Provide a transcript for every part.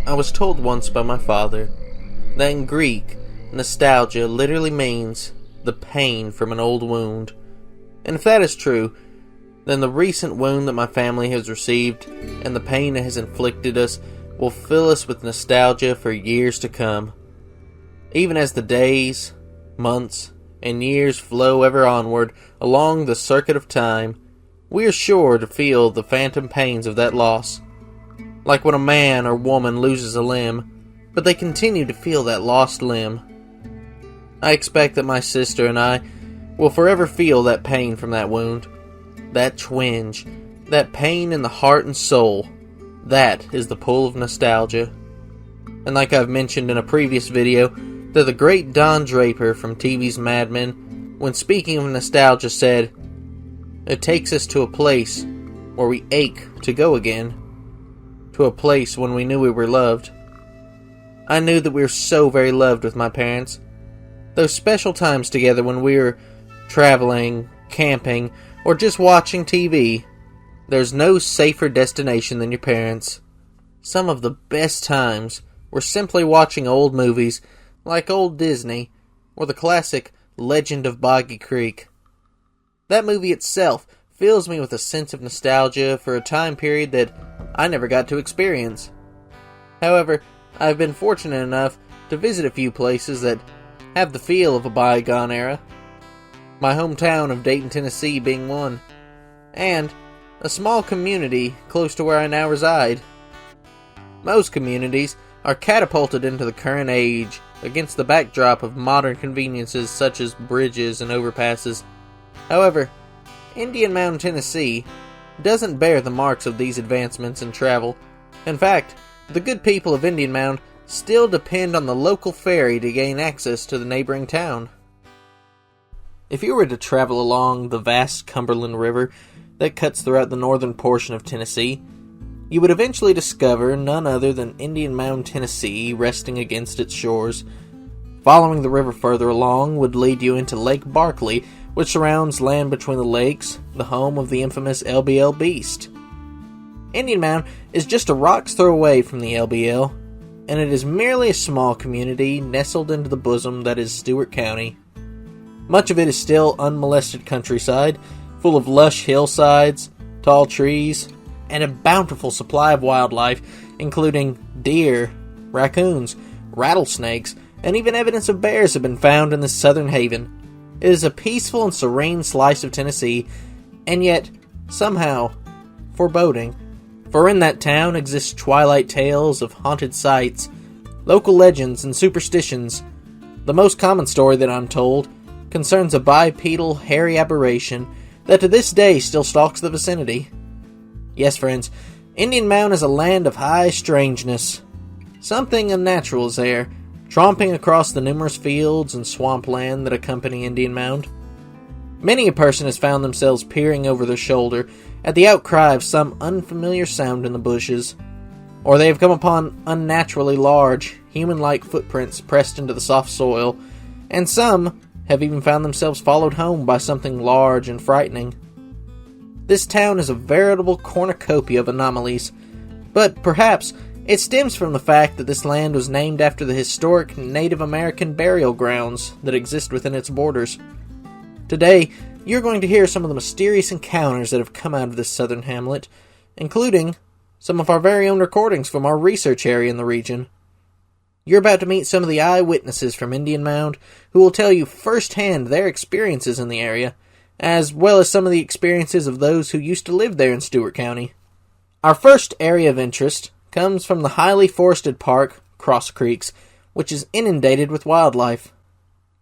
I was told once by my father that in Greek, nostalgia literally means the pain from an old wound. And if that is true, then the recent wound that my family has received and the pain it has inflicted us will fill us with nostalgia for years to come. Even as the days, months, and years flow ever onward along the circuit of time, we are sure to feel the phantom pains of that loss. Like when a man or woman loses a limb, but they continue to feel that lost limb. I expect that my sister and I will forever feel that pain from that wound, that twinge, that pain in the heart and soul. That is the pull of nostalgia. And like I've mentioned in a previous video, that the great Don Draper from TV's Mad Men, when speaking of nostalgia, said, "It takes us to a place where we ache to go again. To a place when we knew we were loved." I knew that we were so very loved with my parents. Those special times together when we were traveling, camping, or just watching TV. There's no safer destination than your parents. Some of the best times were simply watching old movies like Old Disney or the classic Legend of Boggy Creek. That movie itself fills me with a sense of nostalgia for a time period that I never got to experience. However, I've been fortunate enough to visit a few places that have the feel of a bygone era. My hometown of Dayton, Tennessee being one, and a small community close to where I now reside. Most communities are catapulted into the current age against the backdrop of modern conveniences such as bridges and overpasses. However, Indian Mound Tennessee doesn't bear the marks of these advancements in travel. In fact, the good people of Indian Mound still depend on the local ferry to gain access to the neighboring town. If you were to travel along the vast Cumberland River that cuts throughout the northern portion of Tennessee, you would eventually discover none other than Indian Mound, Tennessee, resting against its shores. Following the river further along would lead you into Lake Barkley, which surrounds land between the lakes, the home of the infamous LBL Beast. Indian Mound is just a rock's throw away from the LBL, and it is merely a small community nestled into the bosom that is Stewart County. Much of it is still unmolested countryside, full of lush hillsides, tall trees, and a bountiful supply of wildlife, including deer, raccoons, rattlesnakes, and even evidence of bears have been found in this southern haven. It is a peaceful and serene slice of Tennessee, and yet, somehow, foreboding. For in that town exist twilight tales of haunted sites, local legends and superstitions. The most common story that I'm told concerns a bipedal, hairy aberration that to this day still stalks the vicinity. Yes, friends, Indian Mound is a land of high strangeness. Something unnatural is there, tromping across the numerous fields and swampland that accompany Indian Mound. Many a person has found themselves peering over their shoulder at the outcry of some unfamiliar sound in the bushes, or they have come upon unnaturally large, human-like footprints pressed into the soft soil, and some have even found themselves followed home by something large and frightening. This town is a veritable cornucopia of anomalies, but perhaps it stems from the fact that this land was named after the historic Native American burial grounds that exist within its borders. Today, you're going to hear some of the mysterious encounters that have come out of this southern hamlet, including some of our very own recordings from our research area in the region. You're about to meet some of the eyewitnesses from Indian Mound who will tell you firsthand their experiences in the area, as well as some of the experiences of those who used to live there in Stewart County. Our first area of interest comes from the highly forested park, Cross Creeks, which is inundated with wildlife.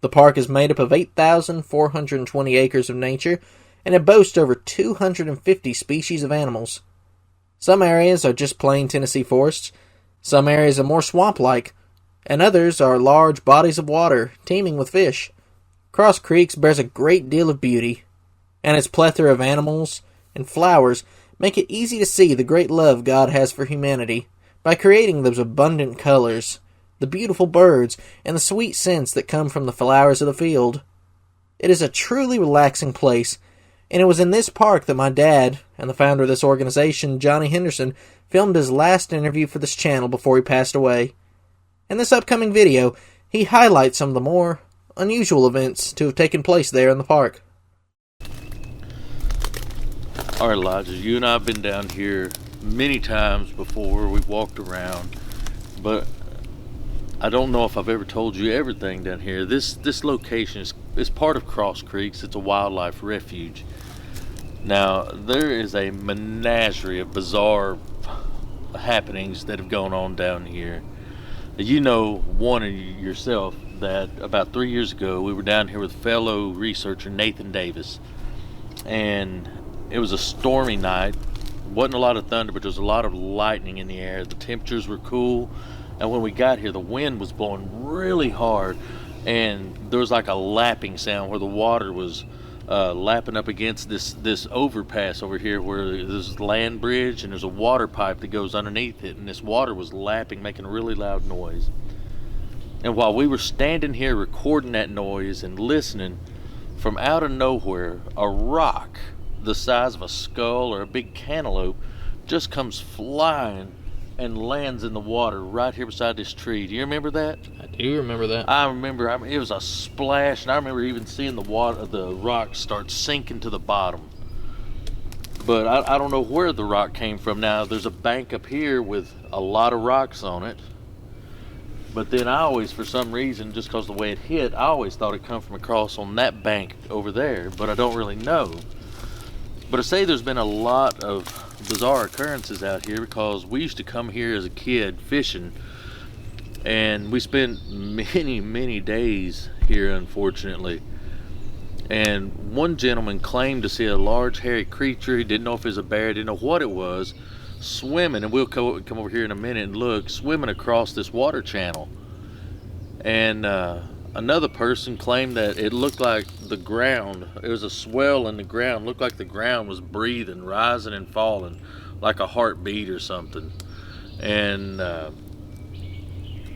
The park is made up of 8,420 acres of nature, and it boasts over 250 species of animals. Some areas are just plain Tennessee forests, some areas are more swamp-like, and others are large bodies of water teeming with fish. Cross Creeks bears a great deal of beauty, and its plethora of animals and flowers make it easy to see the great love God has for humanity by creating those abundant colors, the beautiful birds, and the sweet scents that come from the flowers of the field. It is a truly relaxing place, and it was in this park that my dad and the founder of this organization, Johnny Henderson, filmed his last interview for this channel before he passed away. In this upcoming video, he highlights some of the more unusual events to have taken place there in the park. Alright, Elijah, you and I have been down here many times before. We've walked around, but I don't know if I've ever told you everything down here. This location is part of Cross Creeks. It's a wildlife refuge. Now, there is a menagerie of bizarre happenings that have gone on down here. You know, one of yourself, that about 3 years ago we were down here with fellow researcher Nathan Davis, and it was a stormy night. Wasn't a lot of thunder, but there was a lot of lightning in the air. The temperatures were cool, and when we got here the wind was blowing really hard, and there was like a lapping sound where the water was lapping up against this overpass over here where there's a land bridge and there's a water pipe that goes underneath it, and this water was lapping, making a really loud noise. And while we were standing here recording that noise and listening, from out of nowhere a rock the size of a skull or a big cantaloupe just comes flying and lands in the water right here beside this tree. Do you remember that? I do remember that. I remember. I mean, it was a splash, and I remember even seeing the rock start sinking to the bottom. But I don't know where the rock came from. Now, there's a bank up here with a lot of rocks on it. But then I always, for some reason, just because the way it hit, I always thought it come from across on that bank over there. But I don't really know. But I say there's been a lot of bizarre occurrences out here because we used to come here as a kid fishing, and we spent many days here, unfortunately. And one gentleman claimed to see a large hairy creature. He didn't know if it was a bear, didn't know what it was, swimming, and we'll come over here in a minute and look, swimming across this water channel. And another person claimed that it looked like the ground, it was a swell in the ground, looked like the ground was breathing, rising and falling like a heartbeat or something. And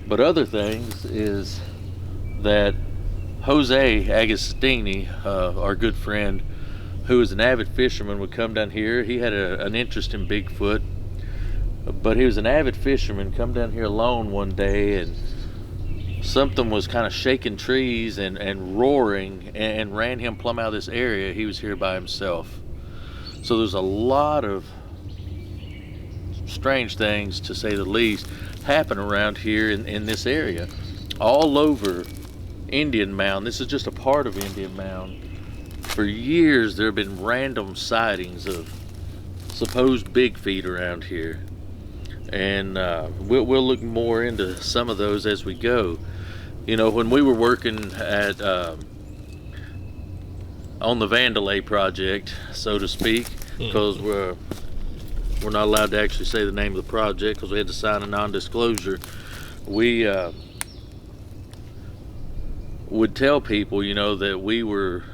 but other things is that Jose Agostini, our good friend, who is an avid fisherman, would come down here. He had an interest in Bigfoot, but he was an avid fisherman, come down here alone one day, and something was kind of shaking trees and roaring and ran him plumb out of this area. He was here by himself. So there's a lot of strange things, to say the least, happen around here in this area. All over Indian Mound, this is just a part of Indian Mound. For years there have been random sightings of supposed big feet around here. And we'll look more into some of those as we go. You know, when we were working at on the Vandalay project, so to speak, because we're not allowed to actually say the name of the project because we had to sign a non-disclosure, we would tell people, you know, that we were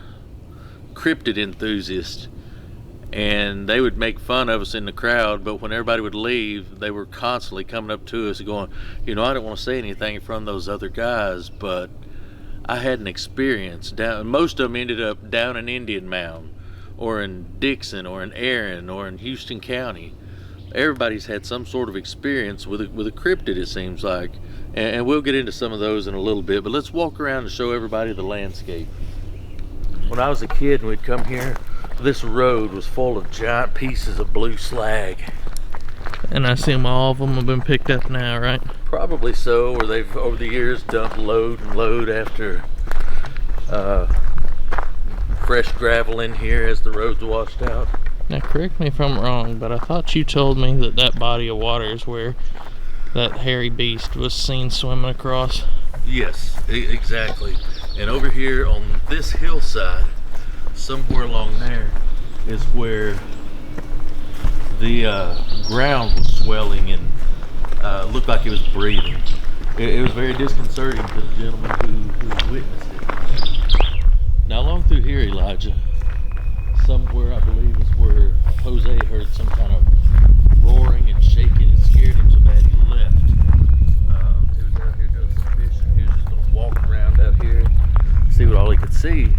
cryptid enthusiasts, and they would make fun of us in the crowd, but when everybody would leave, they were constantly coming up to us going, you know, I didn't want to say anything in front of those other guys, but I had an experience down. Most of them ended up down in Indian Mound, or in Dixon, or in Erin, or in Houston County. Everybody's had some sort of experience with a cryptid, it seems like, and we'll get into some of those in a little bit, but let's walk around and show everybody the landscape. When I was a kid and we'd come here, this road was full of giant pieces of blue slag. And I assume all of them have been picked up now, right? Probably so, or they've over the years dumped load and load after fresh gravel in here as the roads washed out. Now correct me if I'm wrong, but I thought you told me that body of water is where that hairy beast was seen swimming across. Yes, exactly. And over here on this hillside, somewhere along there, is where the ground was swelling and looked like it was breathing. It was very disconcerting to the gentleman who witnessed it. Now along through here, Elijah, somewhere I believe is where Jose heard some kind of roaring and shaking. It scared him so bad he left. He was out here doing some fishing. He was just going to walk around out here, see what all he could see.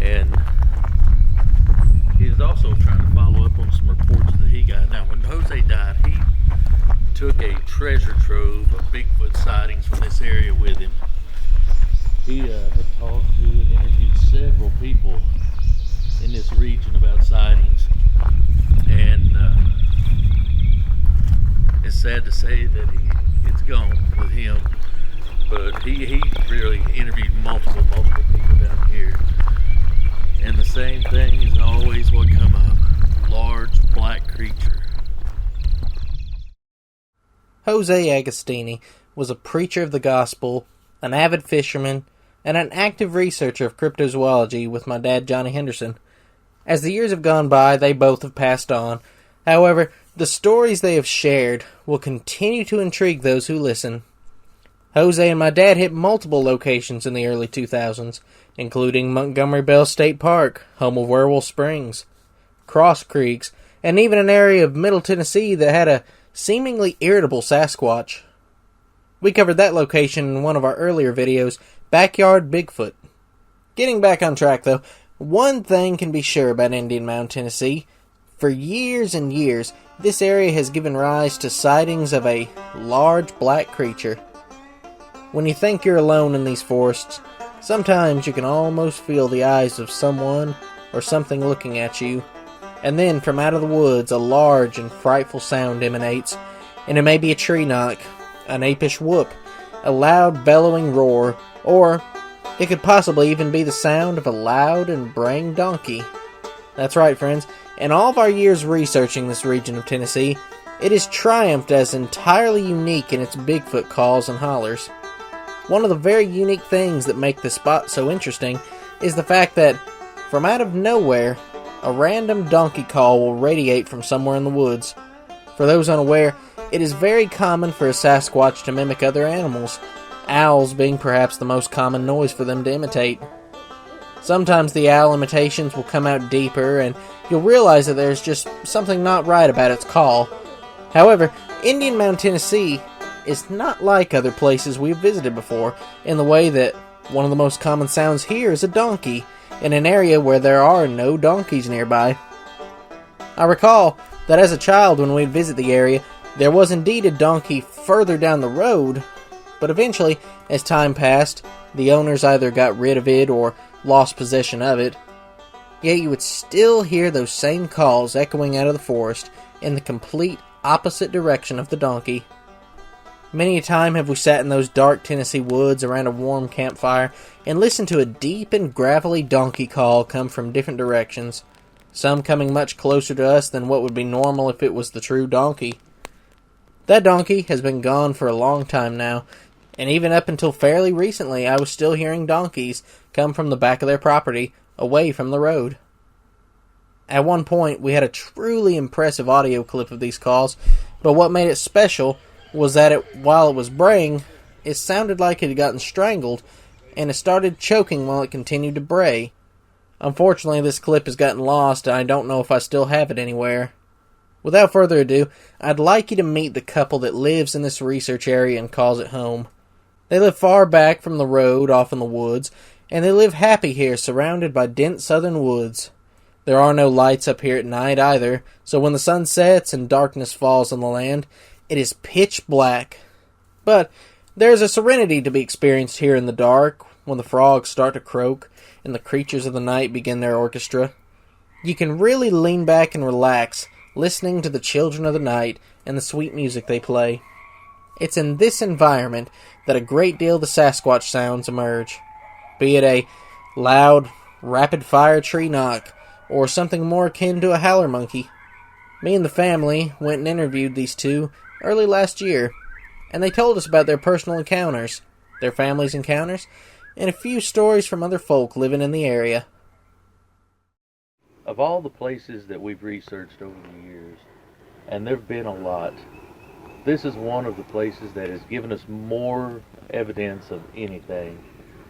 And he was also trying to follow up on some reports that he got. Now, when Jose died, he took a treasure trove of Bigfoot sightings from this area with him. He had talked to and interviewed several people in this region about sightings, and it's sad to say that it's gone with him, but he really interviewed multiple people down here, and the same thing is always what come up: large black creature. Jose Agostini was a preacher of the gospel, an avid fisherman, and an active researcher of cryptozoology with my dad, Johnny Henderson. As the years have gone by, they both have passed on. However, the stories they have shared will continue to intrigue those who listen. Jose and my dad hit multiple locations in the early 2000s, including Montgomery Bell State Park, home of Werewolf Springs, Cross Creeks, and even an area of Middle Tennessee that had a seemingly irritable Sasquatch. We covered that location in one of our earlier videos, Backyard Bigfoot. Getting back on track though, one thing can be sure about Indian Mound, Tennessee. For years and years, this area has given rise to sightings of a large black creature. When you think you're alone in these forests, sometimes you can almost feel the eyes of someone or something looking at you, and then from out of the woods a large and frightful sound emanates, and it may be a tree knock, an apish whoop, a loud bellowing roar, or it could possibly even be the sound of a loud and braying donkey. That's right, friends. In all of our years researching this region of Tennessee, it has triumphed as entirely unique in its Bigfoot calls and hollers. One of the very unique things that make this spot so interesting is the fact that, from out of nowhere, a random donkey call will radiate from somewhere in the woods. For those unaware, it is very common for a Sasquatch to mimic other animals, owls being perhaps the most common noise for them to imitate. Sometimes the owl imitations will come out deeper, and you'll realize that there's just something not right about its call. However, Indian Mound, Tennessee is not like other places we've visited before, in the way that one of the most common sounds here is a donkey, in an area where there are no donkeys nearby. I recall that as a child when we'd visit the area, there was indeed a donkey further down the road, but eventually, as time passed, the owners either got rid of it or lost possession of it. Yet you would still hear those same calls echoing out of the forest in the complete opposite direction of the donkey. Many a time have we sat in those dark Tennessee woods around a warm campfire and listened to a deep and gravelly donkey call come from different directions, some coming much closer to us than what would be normal if it was the true donkey. That donkey has been gone for a long time now, and even up until fairly recently I was still hearing donkeys come from the back of their property, away from the road. At one point we had a truly impressive audio clip of these calls, but what made it special was that while it was braying, it sounded like it had gotten strangled, and it started choking while it continued to bray. Unfortunately, this clip has gotten lost, and I don't know if I still have it anywhere. Without further ado, I'd like you to meet the couple that lives in this research area and calls it home. They live far back from the road, off in the woods, and they live happy here, surrounded by dense southern woods. There are no lights up here at night either, so when the sun sets and darkness falls on the land, it is pitch black. But there is a serenity to be experienced here in the dark when the frogs start to croak and the creatures of the night begin their orchestra. You can really lean back and relax, listening to the children of the night and the sweet music they play. It's in this environment that a great deal of the Sasquatch sounds emerge, be it a loud, rapid-fire tree knock, or something more akin to a howler monkey. Me and the family went and interviewed these two early last year, and they told us about their personal encounters, their families' encounters, and a few stories from other folk living in the area. Of all the places that we've researched over the years, and there've been a lot, this is one of the places that has given us more evidence of anything.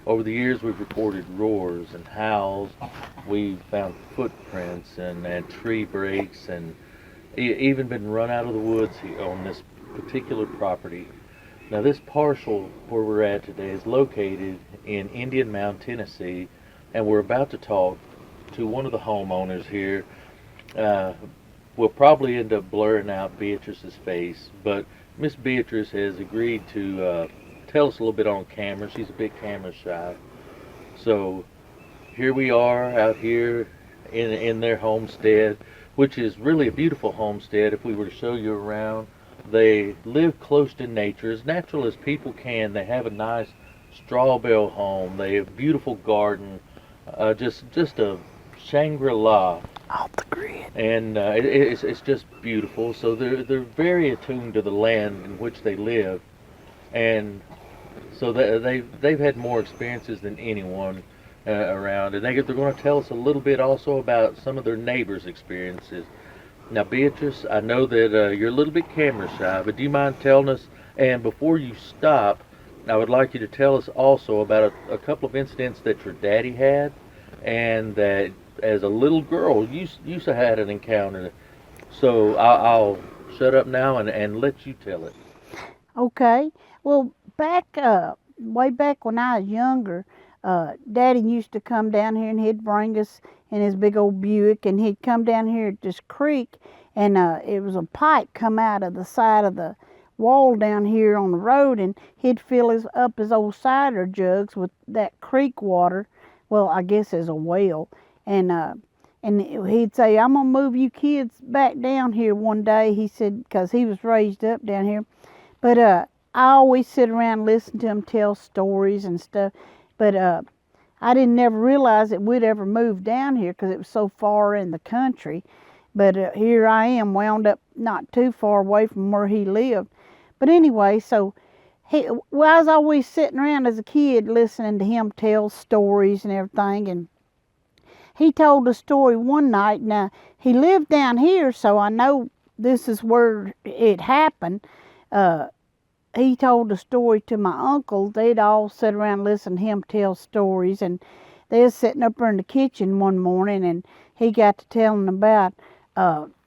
Over the years, we've recorded roars and howls. We've found footprints and tree breaks, and even been run out of the woods here on this particular property. Now, this parcel where we're at today is located in Indian Mound, Tennessee, and we're about to talk to one of the homeowners here. We'll probably end up blurring out Beatrice's face, but Miss Beatrice has agreed to tell us a little bit on camera. She's a bit camera shy. So here we are out here in their homestead, which is really a beautiful homestead. If we were to show you around, they live close to nature, as natural as people can. They have a nice straw bale home. They have a beautiful garden, just a Shangri-La. Off the grid. And it's just beautiful. So they're very attuned to the land in which they live, and so they've had more experiences than anyone around, and they're going to tell us a little bit also about some of their neighbors' experiences. Now, Beatrice, I know that you're a little bit camera shy, but do you mind telling us? And before you stop, I would like you to tell us also about a couple of incidents that your daddy had, and that as a little girl you used to had an encounter. So I'll shut up now and let you tell it. Okay. Well, way back when I was younger, Daddy used to come down here and he'd bring us in his big old Buick, and he'd come down here at this creek, and it was a pipe come out of the side of the wall down here on the road, and he'd fill up his old cider jugs with that creek water. Well, I guess as a well. And he'd say, "I'm going to move you kids back down here one day," he said, because he was raised up down here. But I always sit around and listen to him tell stories and stuff. But I didn't never realize that we'd ever move down here because it was so far in the country. But here I am, wound up not too far away from where he lived. But anyway, so I was always sitting around as a kid listening to him tell stories and everything. And he told a story one night. Now, he lived down here, so I know this is where it happened. He told a story to my uncle. They'd all sit around listening to him tell stories, and they was sitting up there in the kitchen one morning, and he got to telling about,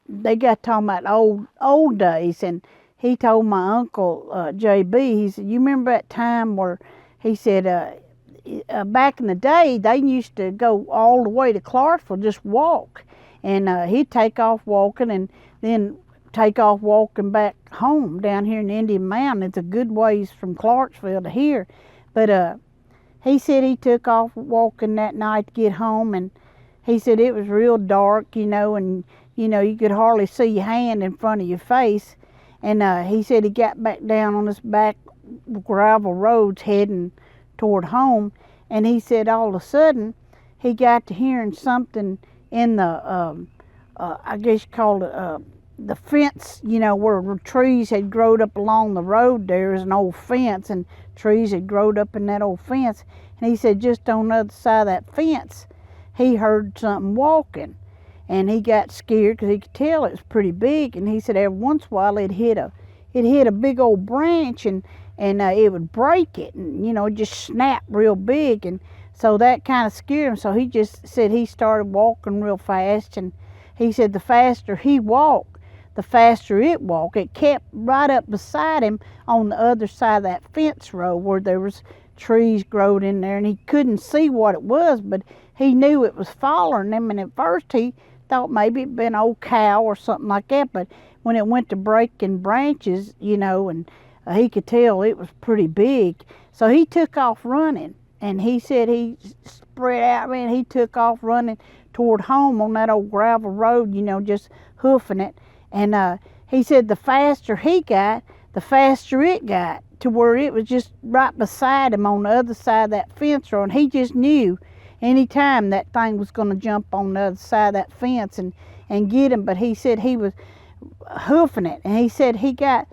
they got talking about old days, and he told my uncle, JB, he said, "You remember that time where," he said, back in the day, they used to go all the way to Clarksville, just walk. And he'd take off walking and then take off walking back home down here in Indian Mound. It's a good ways from Clarksville to here. But he said he took off walking that night to get home, and he said it was real dark, and you could hardly see your hand in front of your face. And he said he got back down on this back gravel roads heading toward home, and he said all of a sudden he got to hearing something in the I guess you call it the fence, where trees had growed up along the road. There is an old fence, and trees had growed up in that old fence. And he said just on the other side of that fence he heard something walking, and he got scared because he could tell it was pretty big. And he said every once in a while it hit a big old branch, and it would break it, and it just snap real big. And so that kind of scared him. So he just said he started walking real fast, and he said the faster he walked, the faster it walked. It kept right up beside him on the other side of that fence row where there was trees growed in there, and he couldn't see what it was, but he knew it was following him. And at first he thought maybe it'd been an old cow or something like that, but when it went to breaking branches, and he could tell it was pretty big. So he took off running, and he said he spread out, man, he took off running toward home on that old gravel road, just hoofing it. And he said the faster he got, the faster it got, to where it was just right beside him on the other side of that fence row. And he just knew any time that thing was going to jump on the other side of that fence and get him. But he said he was hoofing it, and he said he got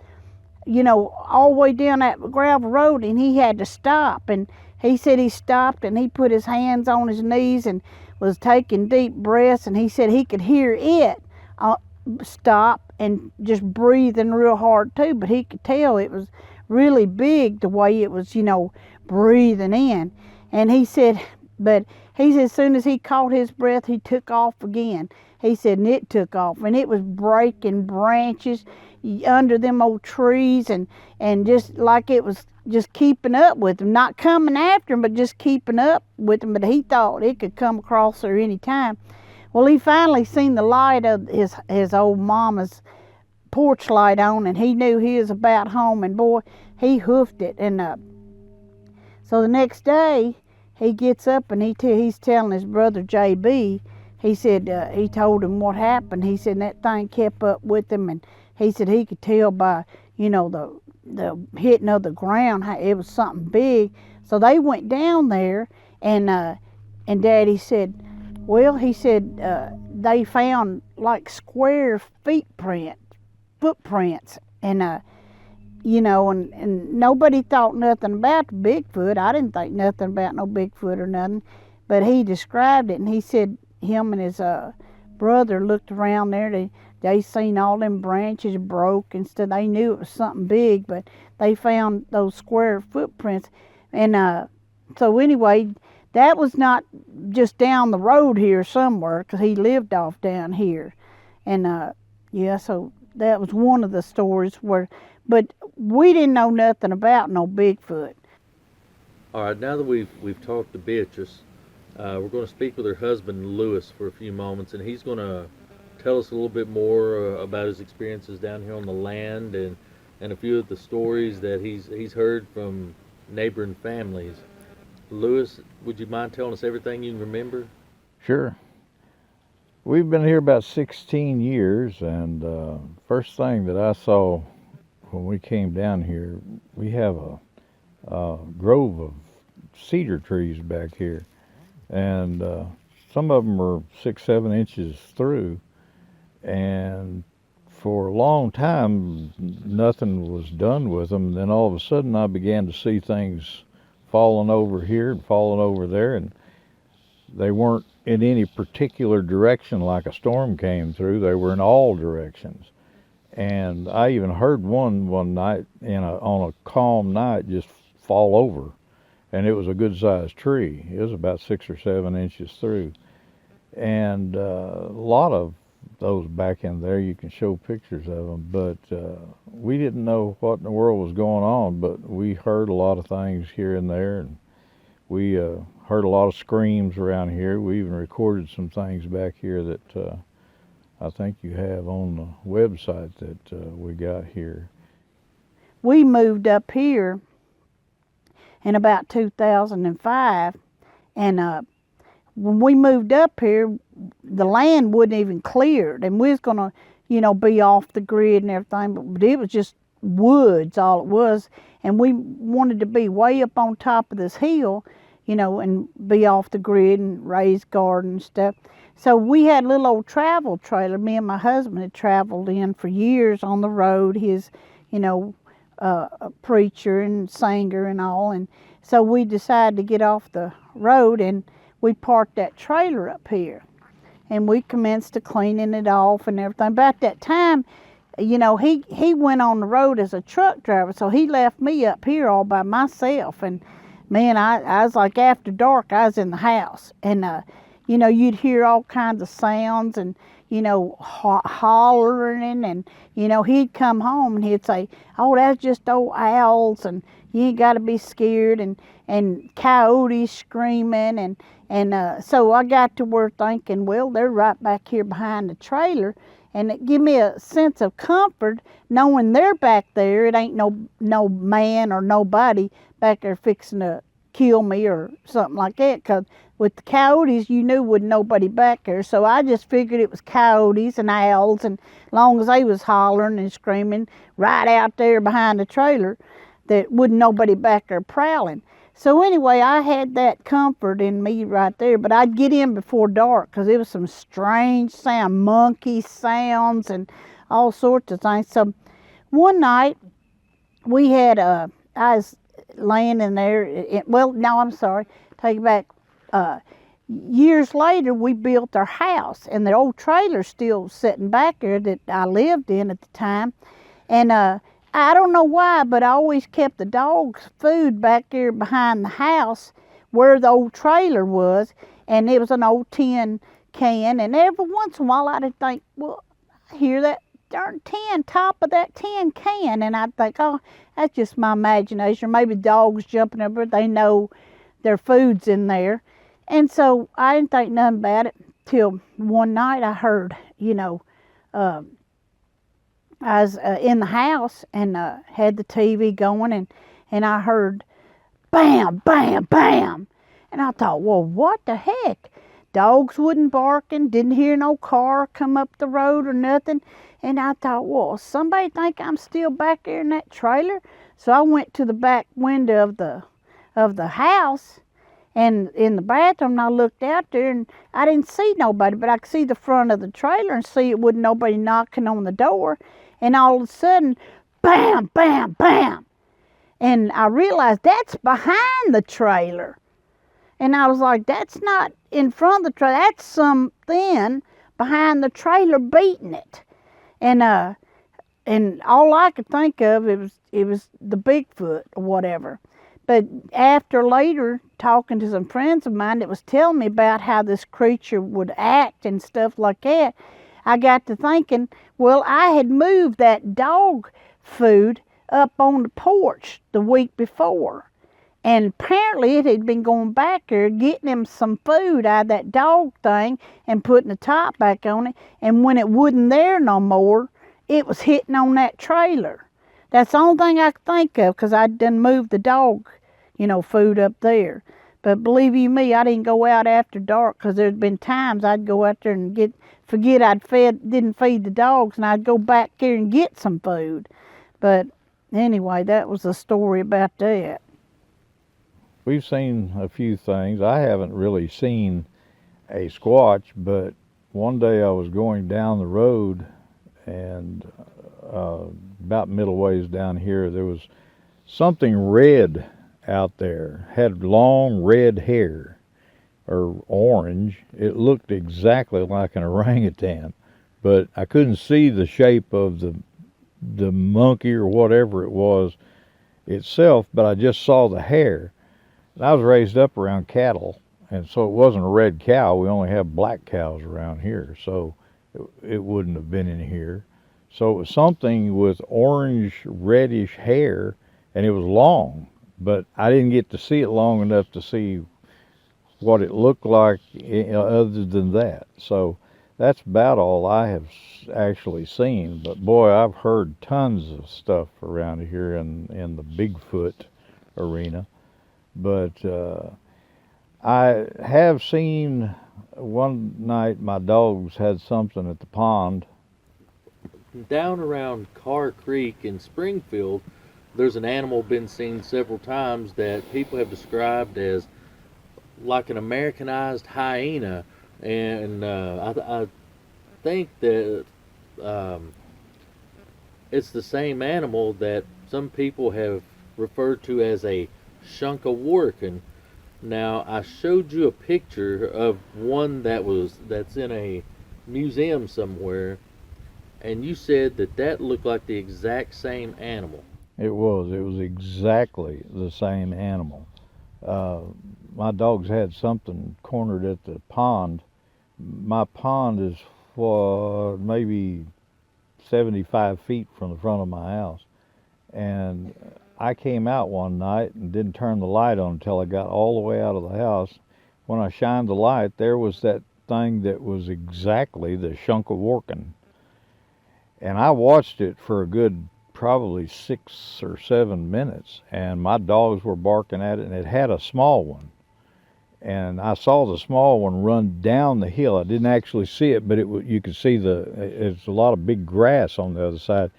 all the way down that gravel road, and he had to stop. And he said he stopped and he put his hands on his knees and was taking deep breaths, and he said he could hear it stop and just breathing real hard too, but he could tell it was really big the way it was, breathing in. And he said as soon as he caught his breath, he took off again. He said, and it took off, and it was breaking branches under them old trees, and just like it was just keeping up with them, not coming after him, but just keeping up with him. But he thought it could come across there any time. Well, he finally seen the light of his old mama's porch light on, and he knew he was about home, and boy, he hoofed it. And so the next day, he gets up and he's telling his brother JB, he said, he told him what happened. He said that thing kept up with him, and he said he could tell by, the hitting of the ground, how it was something big. So they went down there, and Daddy said, well, he said they found like square footprints, and and nobody thought nothing about the Bigfoot. I didn't think nothing about no Bigfoot or nothing, but he described it, and he said him and his brother looked around there. They seen all them branches broke and stuff. They knew it was something big, but they found those square footprints. And so anyway, that was not just down the road here somewhere, because he lived off down here. And so that was one of the stories but we didn't know nothing about no Bigfoot. All right, now that we've talked to Beatrice, we're going to speak with her husband Lewis for a few moments, and he's going to tell us a little bit more about his experiences down here on the land, and a few of the stories that he's heard from neighboring families. Lewis, would you mind telling us everything you can remember? Sure. We've been here about 16 years, and first thing that I saw when we came down here, we have a grove of cedar trees back here, and some of them are 6-7 inches through, and for a long time nothing was done with them. Then all of a sudden I began to see things falling over here and falling over there, and they weren't in any particular direction like a storm came through. They were in all directions. And I even heard one night on a calm night just fall over, and it was a good sized tree. It was about 6 or 7 inches through, and a lot of those back in there, you can show pictures of them, but we didn't know what in the world was going on, but we heard a lot of things here and there, and we heard a lot of screams around here. We even recorded some things back here that I think you have on the website that we got here. We moved up here in about 2005, and when we moved up here, the land wasn't even cleared, and we was gonna, be off the grid and everything, but it was just woods, all it was, and we wanted to be way up on top of this hill, and be off the grid and raise gardens and stuff. So we had a little old travel trailer. Me and my husband had traveled in for years on the road. He's, a preacher and singer and all, and so we decided to get off the road, and we parked that trailer up here, and we commenced to cleaning it off and everything. About that time, he went on the road as a truck driver, so he left me up here all by myself. And man, I was like, after dark, I was in the house, and you'd hear all kinds of sounds, and hollering, and he'd come home and he'd say, "Oh, that's just old owls, and you ain't got to be scared," and coyotes screaming, and so I got to where thinking, well, they're right back here behind the trailer, and it give me a sense of comfort knowing they're back there. It ain't no man or nobody back there fixing to kill me or something like that, because with the coyotes, you knew wasn't nobody back there. So I just figured it was coyotes and owls, and as long as they was hollering and screaming right out there behind the trailer, that wasn't nobody back there prowling. So anyway, I had that comfort in me right there, but I'd get in before dark, because it was some strange sound, monkey sounds and all sorts of things. So one night, we had I was laying in there. Well, no, I'm sorry. Take it back. Years later, we built our house, and the old trailer's still sitting back there that I lived in at the time. And I don't know why, but I always kept the dog's food back there behind the house where the old trailer was, and it was an old tin can. And every once in a while, I'd think, well, I hear that darn tin, top of that tin can, and I'd think, oh, that's just my imagination, or maybe dogs jumping over, they know their food's in there. And so I didn't think nothing about it till one night I heard, I was in the house and had the TV going, and I heard bam, bam, bam. And I thought, well, what the heck? Dogs wasn't barking, didn't hear no car come up the road or nothing. And I thought, well, somebody think I'm still back there in that trailer? So I went to the back window of the house, and in the bathroom, and I looked out there, and I didn't see nobody, but I could see the front of the trailer and see it wasn't nobody knocking on the door. And all of a sudden, bam, bam, bam. And I realized that's behind the trailer. And I was like, that's not in front of the trailer. That's something behind the trailer beating it. And all I could think of, it was the Bigfoot or whatever. But after later, talking to some friends of mine that was telling me about how this creature would act and stuff like that, I got to thinking, well, I had moved that dog food up on the porch the week before. And apparently it had been going back there, getting him some food out of that dog thing and putting the top back on it. And when it wasn't there no more, it was hitting on that trailer. That's the only thing I could think of, because I done moved the dog, food up there. But believe you me, I didn't go out after dark, because there's been times I'd go out there and forget didn't feed the dogs, and I'd go back there and get some food. But anyway, that was the story about that. We've seen a few things. I haven't really seen a squatch, but one day I was going down the road, and about middle ways down here, there was something red out there, had long red hair, or orange. It looked exactly like an orangutan, but I couldn't see the shape of the monkey or whatever it was itself, but I just saw the hair. And I was raised up around cattle, and so it wasn't a red cow. We only have black cows around here, so it wouldn't have been in here. So it was something with orange reddish hair, and it was long, but I didn't get to see it long enough to see what it looked like other than that. So that's about all I have actually seen. But boy, I've heard tons of stuff around here in the Bigfoot arena. But I have seen one night my dogs had something at the pond. Down around Carr Creek in Springfield, there's an animal been seen several times that people have described as like an Americanized hyena, and I think that it's the same animal that some people have referred to as a Shunkaworkin. Now, I showed you a picture of one that's in a museum somewhere, and you said that looked like the exact same animal. It was exactly the same animal. My dogs had something cornered at the pond. My pond is for maybe 75 feet from the front of my house, and I came out one night and didn't turn the light on until I got all the way out of the house. When I shined the light, there was that thing that was exactly the Shunkaworkin. And I watched it for a good probably 6 or 7 minutes, and my dogs were barking at it, and it had a small one. And I saw the small one run down the hill. I didn't actually see it, but you could see it's a lot of big grass on the other side,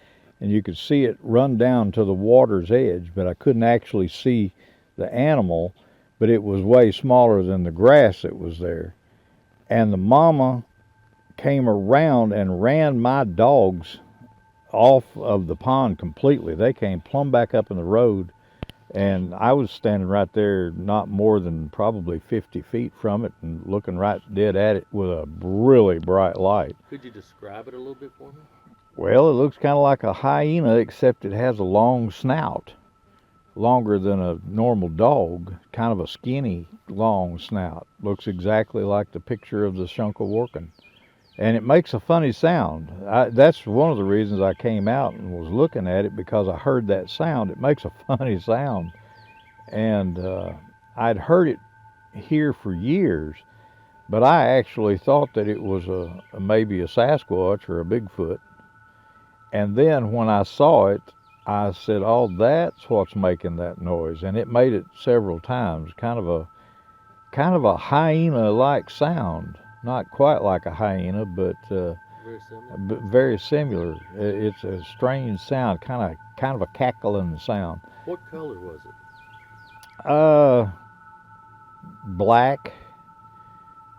and you could see it run down to the water's edge, but I couldn't actually see the animal, but it was way smaller than the grass that was there. And the mama came around and ran my dogs off of the pond completely. They came plumb back up in the road, and I was standing right there, not more than probably 50 feet from it, and looking right dead at it with a really bright light. Could you describe it a little bit for me? Well, it looks kind of like a hyena, except it has a long snout, longer than a normal dog, kind of a skinny, long snout. Looks exactly like the picture of the Shunkaworkin. And it makes a funny sound. That's one of the reasons I came out and was looking at it, because I heard that sound. It makes a funny sound. And I'd heard it here for years, but I actually thought that it was maybe a Sasquatch or a Bigfoot. And then when I saw it, I said, oh, that's what's making that noise. And it made it several times, kind of a hyena-like sound. Not quite like a hyena, but Very similar. very similar. It's a strange sound, kind of a cackling sound. What color was it? Black.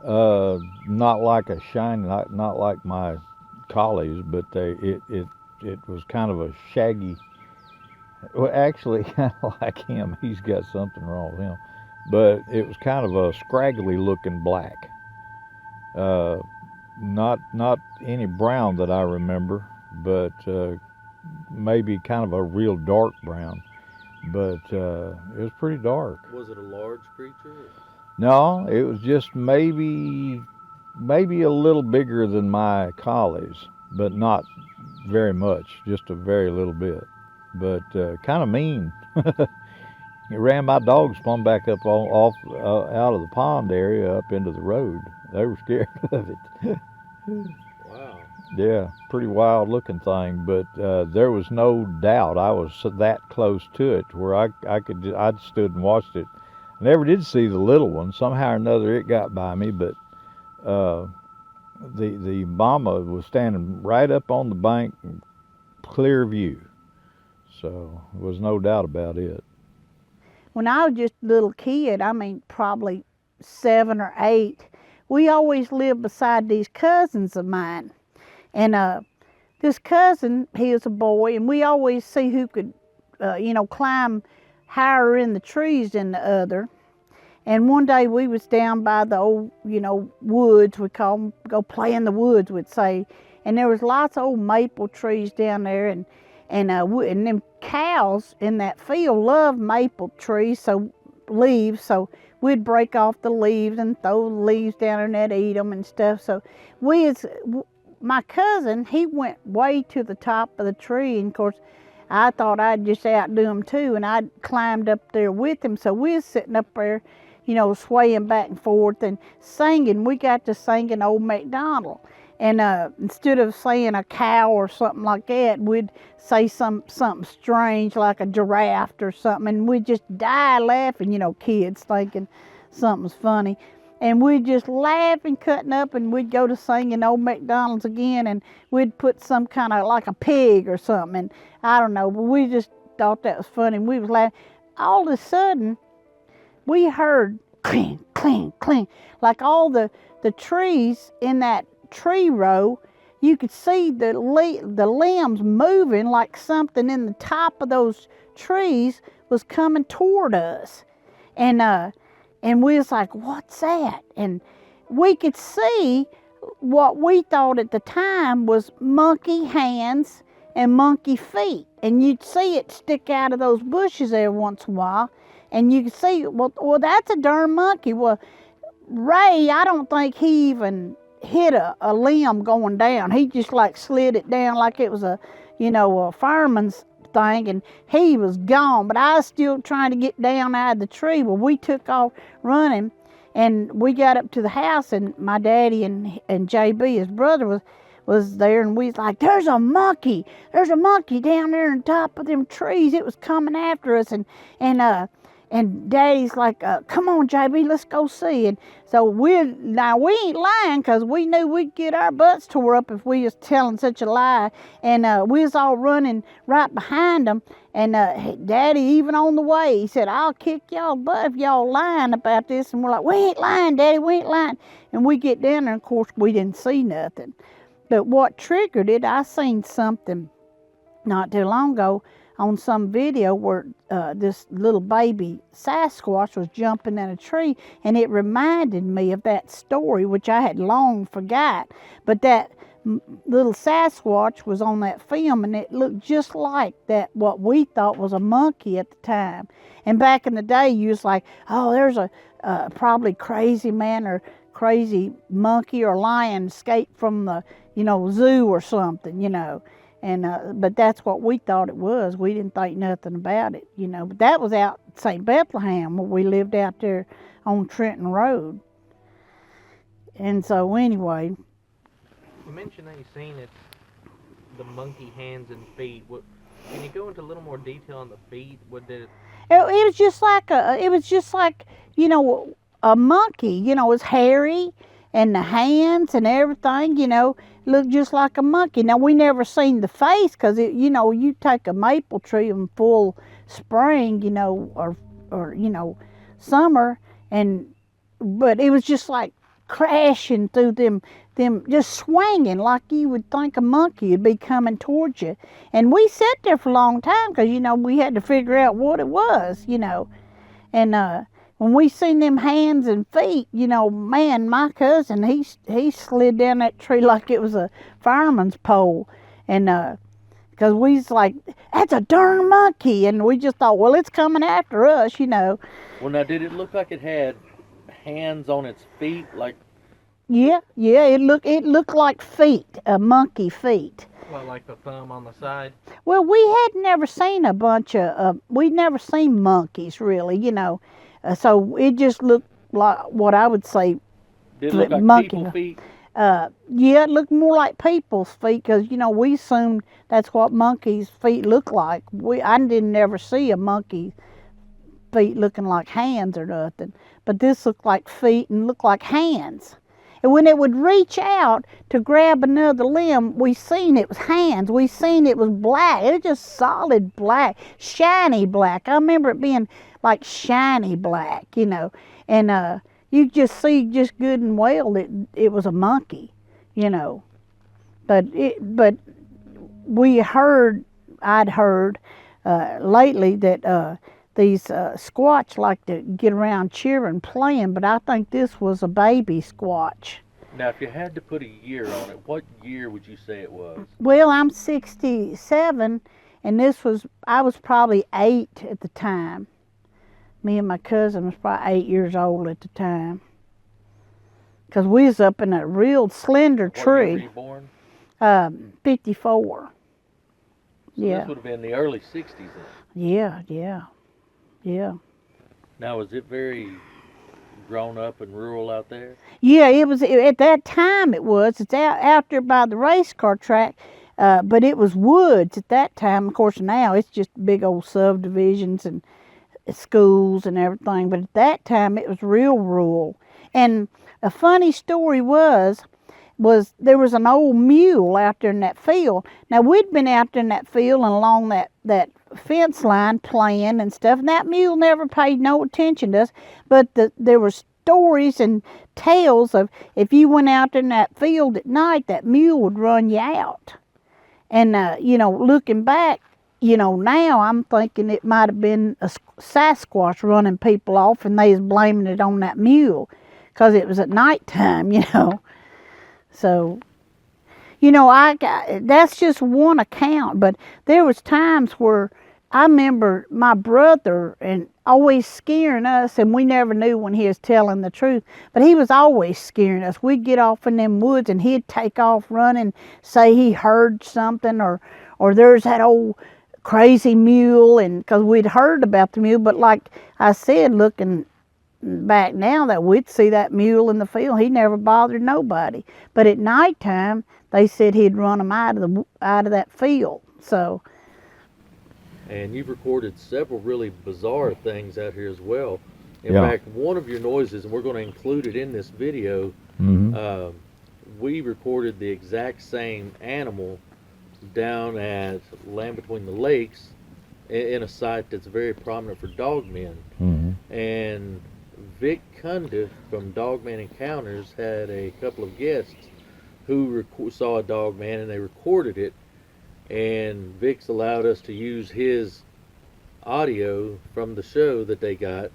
Not like a shiny, not like my collies, but it was kind of a shaggy. Well, actually, kind of like him. He's got something wrong with him, but it was kind of a scraggly looking black. Not any brown that I remember, but maybe kind of a real dark brown. But it was pretty dark. Was it a large creature? No, it was just maybe a little bigger than my collies, but not very much, just a very little bit. But kind of mean. It ran my dogs plumb back up out of the pond area up into the road. They were scared of it. Wow. Yeah, pretty wild looking thing, but there was no doubt I was that close to it where I'd stood and watched it. I never did see the little one. Somehow or another it got by me, but the mama was standing right up on the bank, clear view. So there was no doubt about it. When I was just a little kid, I mean probably 7 or 8, we always lived beside these cousins of mine. And this cousin, he was a boy, and we always see who could, climb higher in the trees than the other. And one day we was down by the old, woods, we call them, go play in the woods, we'd say. And there was lots of old maple trees down there, and them cows in that field love maple trees, leaves, so we'd break off the leaves and throw the leaves down there and they'd eat them and stuff. So my cousin, he went way to the top of the tree, and of course I thought I'd just outdo him too, and I climbed up there with him. So we was sitting up there, swaying back and forth and singing. We got to singing Old MacDonald. And instead of saying a cow or something like that, we'd say something strange like a giraffe or something, and we'd just die laughing, kids thinking something's funny. And we'd just laugh and cutting up, and we'd go to singing Old MacDonald's again, and we'd put some kind of like a pig or something, and I don't know, but we just thought that was funny, and we was laughing. All of a sudden, we heard cling, cling, cling, like all the trees in that tree row, you could see the limbs moving, like something in the top of those trees was coming toward us. And we was like, what's that? And we could see what we thought at the time was monkey hands and monkey feet. And you'd see it stick out of those bushes every once in a while. And you could see, well, that's a darn monkey. Well, Ray, I don't think he even hit a limb going down. He just like slid it down like it was a fireman's thing, and he was gone. But I was still trying to get down out of the tree. Well, we took off running, and we got up to the house, and my daddy and JB, his brother, was there, and we was like, there's a monkey down there on top of them trees. It was coming after us, and Daddy's like, come on, JB, let's go see. And so we ain't lying, because we knew we'd get our butts tore up if we was telling such a lie. And we was all running right behind them. And Daddy, even on the way, he said, I'll kick y'all butt if y'all lying about this. And we're like, we ain't lying, Daddy, we ain't lying. And we get down there, and of course, we didn't see nothing. But what triggered it, I seen something not too long ago on some video where this little baby Sasquatch was jumping in a tree, and it reminded me of that story, which I had long forgot. But that little Sasquatch was on that film, and it looked just like that, what we thought was a monkey at the time. And back in the day, you was like, oh, there's a probably crazy man or crazy monkey or lion escaped from the, zoo or something, And but that's what we thought it was. We didn't think nothing about it, But that was out St. Bethlehem, where we lived out there on Trenton Road. And so anyway, You mentioned that you seen it, the monkey hands and feet. What? Can you go into a little more detail on the feet? What did it? it was just like a monkey. It's hairy, and the hands and everything. Looked just like a monkey. Now we never seen the face, because you take a maple tree in full spring, or summer, but it was just like crashing through them just swinging like you would think a monkey would be coming towards you. And we sat there for a long time because we had to figure out what it was, and when we seen them hands and feet, man, my cousin, he slid down that tree like it was a fireman's pole. And because we was like, that's a darn monkey, and we just thought, well, it's coming after us. Well, now, did it look like it had hands on its feet, like? Yeah, it looked like feet, monkey feet. Well, like the thumb on the side. Well, we had never seen a bunch of we'd never seen monkeys really, so it just looked like what I would say. Did it look like monkey people feet? Yeah, it looked more like people's feet, because we assumed that's what monkeys' feet look like. I didn't ever see a monkey feet looking like hands or nothing, but this looked like feet and looked like hands. And when it would reach out to grab another limb, we seen it was hands. We seen it was black. It was just solid black, shiny black. I remember it being like shiny black, and you just see just good and well that it was a monkey, But I'd heard lately that these Squatch like to get around cheering, playing, but I think this was a baby Squatch. Now, if you had to put a year on it, what year would you say it was? Well, I'm 67, and I was probably 8 at the time. Me and my cousin was probably 8 years old at the time. Because we was up in a real slender tree. What year were you born? 54. So yeah. This would have been the early 60s then. Yeah. Now, was it very grown up and rural out there? Yeah, it was. At that time it was. It's out there by the race car track, but it was woods at that time. Of course, now it's just big old subdivisions and schools and everything. But at that time it was real rural. And a funny story was there was an old mule out there in that field. Now, we'd been out there in that field and along that fence line playing and stuff, and that mule never paid no attention to us. But there were stories and tales of if you went out there in that field at night, that mule would run you out. And, looking back, now I'm thinking it might have been a Sasquatch running people off, and they was blaming it on that mule because it was at nighttime, So, that's just one account, but there was times where I remember my brother and always scaring us, and we never knew when he was telling the truth, but he was always scaring us. We'd get off in them woods and he'd take off running, say he heard something, or there's that old crazy mule, and because we'd heard about the mule, but like I said, looking back now, that we'd see that mule in the field, he never bothered nobody. But at nighttime, they said he'd run them out of that field. So. And you've recorded several really bizarre things out here as well. In Yeah. fact, one of your noises, and we're going to include it in this video, we recorded the exact same animal down at Land Between the Lakes in a site that's very prominent for dogmen. And Vic Cundiff from Dogman Encounters had a couple of guests who saw a dogman, and they recorded it. and Vic's allowed us to use his audio from the show that they got,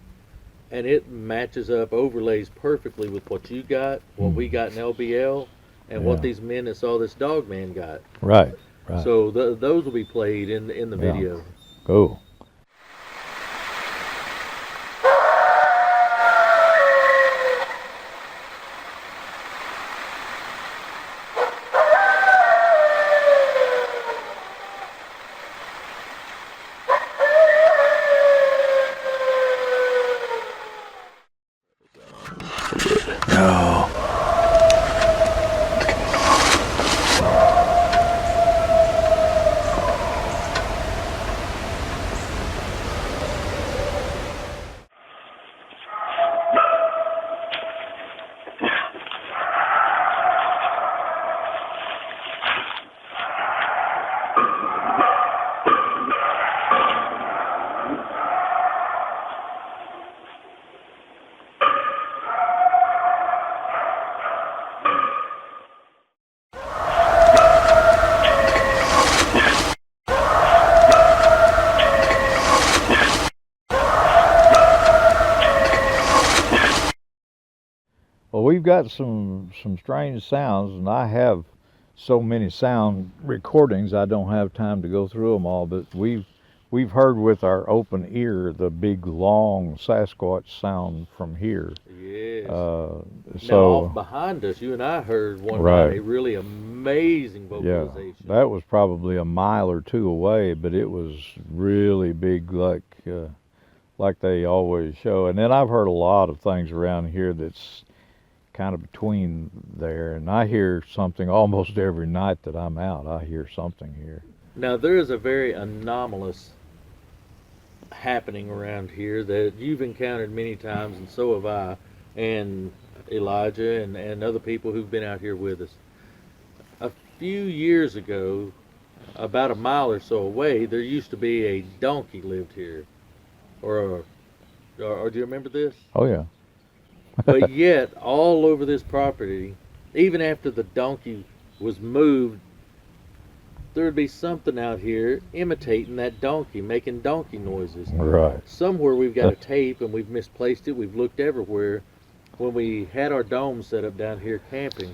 and it matches up, overlays perfectly with what you got, what we got in LBL, and what Yeah. these men that saw this dog man got. Right. Right. So those will be played in the Yeah. video. Cool. No. Well, we've got some strange sounds, and I have so many sound recordings I don't have time to go through them all. But we've heard with our open ear the big long Sasquatch sound from here. Yes. So now off behind us, you and I heard one Right. night a really amazing yeah, vocalization. that was probably a mile or two away, but it was really big, like they always show. And then I've heard a lot of things around here that's kind of between there, and I hear something almost every night that I'm out. I hear something here. Now there is a very anomalous happening around here that you've encountered many times, and so have I, and Elijah, and other people who've been out here with us. A few years ago, about a mile or so away, there used to be a donkey lived here. Or do you remember this? Oh yeah. But yet, all over this property, even after the donkey was moved, there would be something out here imitating that donkey, making donkey noises. Right. Somewhere we've got a tape and we've misplaced it. We've looked everywhere. When we had our dome set up down here camping,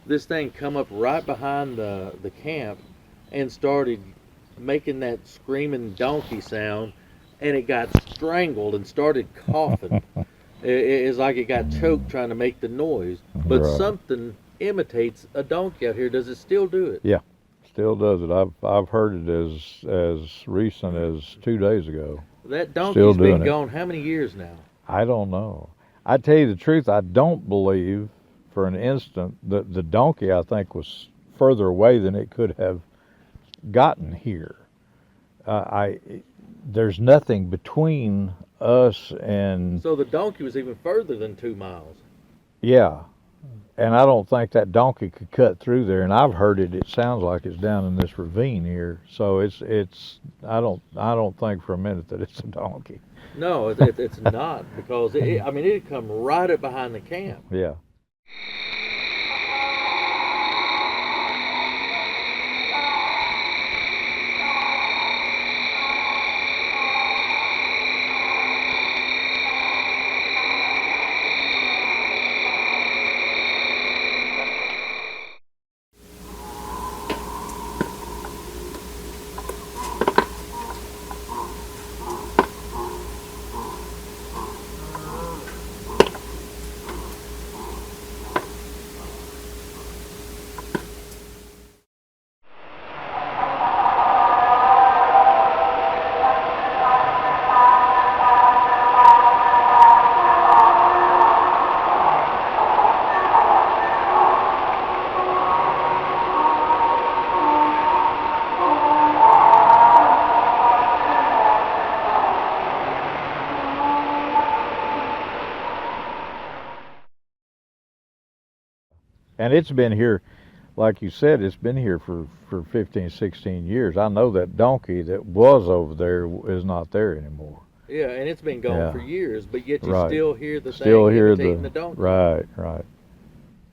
this thing come up right behind the camp and started making that screaming donkey sound, and it got strangled and started coughing. It's like it got choked trying to make the noise. But Right. something imitates a donkey out here. Does it still do it? Yeah. Still does it. I've heard it as recent as 2 days ago. That Still donkey's doing been it. gone how many years now? I don't know. I tell you the truth, I don't believe for an instant that the donkey, I think, was further away than it could have gotten here. There's nothing between us and So the donkey was even further than 2 miles. yeah, and I don't think that donkey could cut through there. And I've heard it. It sounds like it's down in this ravine here. So it's. I don't think for a minute that it's a donkey. No, it's not, because it had come right up behind the camp. Yeah. And it's been here, like you said, it's been here for 15, 16 years. I know that donkey that was over there is not there anymore. Yeah, and it's been gone Yeah. for years, but yet you Right. still hear the Still thing hear imitating the donkey. Right.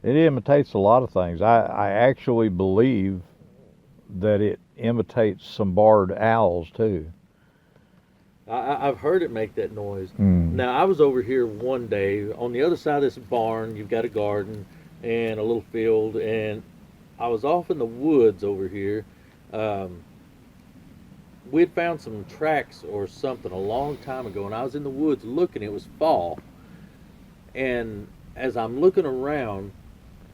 It imitates a lot of things. I actually believe that it imitates some barred owls too. I've heard it make that noise. Mm. Now, I was over here one day. On the other side of this barn, you've got a garden and a little field, and I was off in the woods over here. We'd found some tracks or something a long time ago, and I was in the woods looking. It was fall. And as I'm looking around,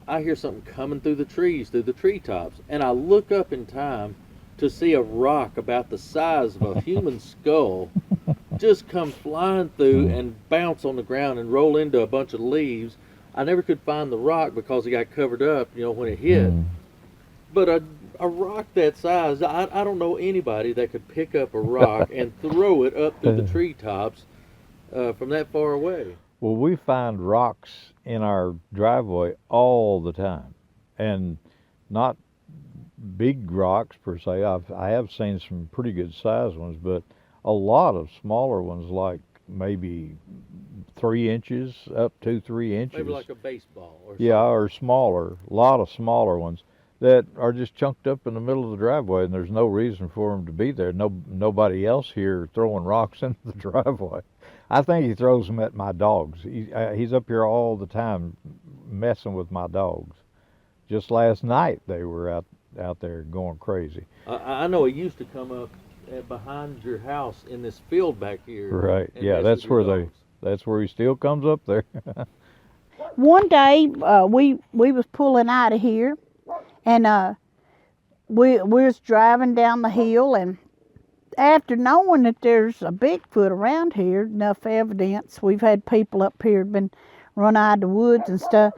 I hear something coming through the trees, through the treetops. And I look up in time to see a rock about the size of a human skull just come flying through and bounce on the ground and roll into a bunch of leaves. I never could find the rock because it got covered up, when it hit. But a rock that size, I don't know anybody that could pick up a rock and throw it up through the treetops from that far away. Well, we find rocks in our driveway all the time, and not big rocks per se. I have seen some pretty good sized ones, but a lot of smaller ones, like maybe 3 inches up to 3 inches. Maybe like a baseball or something. Yeah, or smaller. A lot of smaller ones that are just chunked up in the middle of the driveway, and there's no reason for them to be there. Nobody else here throwing rocks into the driveway. I think he throws them at my dogs. He's up here all the time messing with my dogs. Just last night they were out there going crazy. I know it used to come up behind your house in this field back here. Right. Yeah, that's where he still comes up there. One day we was pulling out of here, and we was driving down the hill, and after knowing that there's a Bigfoot around here, enough evidence, we've had people up here been run out of the woods and stuff.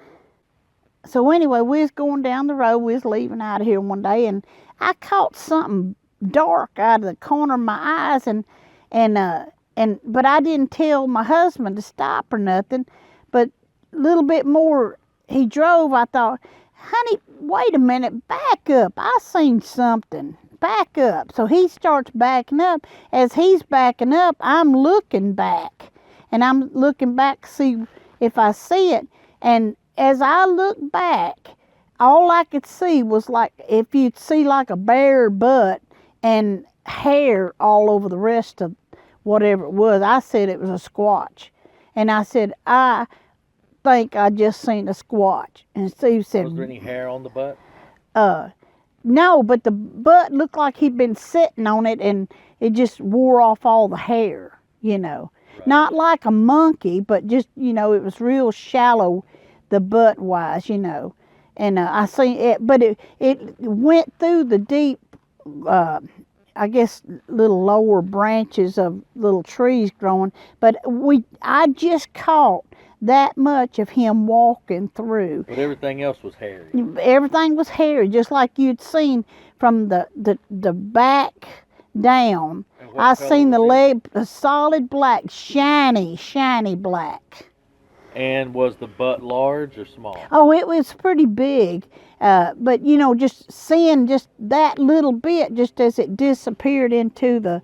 So anyway, we was going down the road, we was leaving out of here one day, and I caught something dark out of the corner of my eyes, but I didn't tell my husband to stop or nothing. But a little bit more he drove, I thought, honey, wait a minute, back up. I seen something. Back up. So he starts backing up. As he's backing up, I'm looking back. And I'm looking back to see if I see it. And as I looked back, all I could see was like, if you'd see like a bare butt and hair all over the rest of whatever it was. I said it was a squatch. And I said, I think I just seen a squatch. And Steve said, was there any hair on the butt? No, but the butt looked like he'd been sitting on it and it just wore off all the hair, Right. Not like a monkey, but just, it was real shallow, the butt wise, And I seen it, but it went through the deep, I guess, little lower branches of little trees growing. But I just caught that much of him walking through. But everything else was hairy. Everything was hairy, just like you'd seen from the back down. I seen the leg, a solid black, shiny black. And was the butt large or small? Oh, it was pretty big. But, just seeing just that little bit, just as it disappeared into the,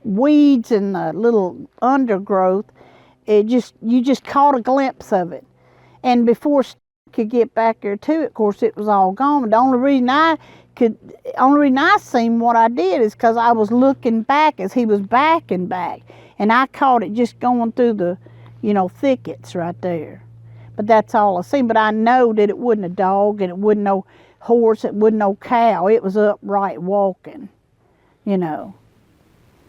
weeds and the little undergrowth, you just caught a glimpse of it. And before Steve could get back there to it, of course, it was all gone. The only reason I seen what I did is because I was looking back as he was backing back. And I caught it just going through the, thickets right there. But that's all I seen. But I know that it wasn't a dog, and it wasn't no horse, it wasn't no cow. It was upright walking,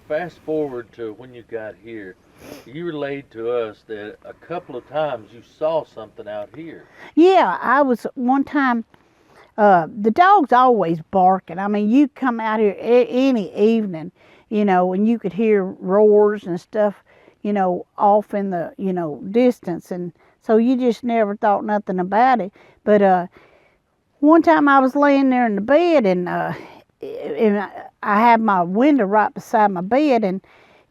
Fast forward to when you got here. You relayed to us that a couple of times you saw something out here. Yeah, I was one time, the dog's always barking. I mean, you come out here any evening, and you could hear roars and stuff, off in the, distance. And so you just never thought nothing about it. But one time I was laying there in the bed, and I had my window right beside my bed, and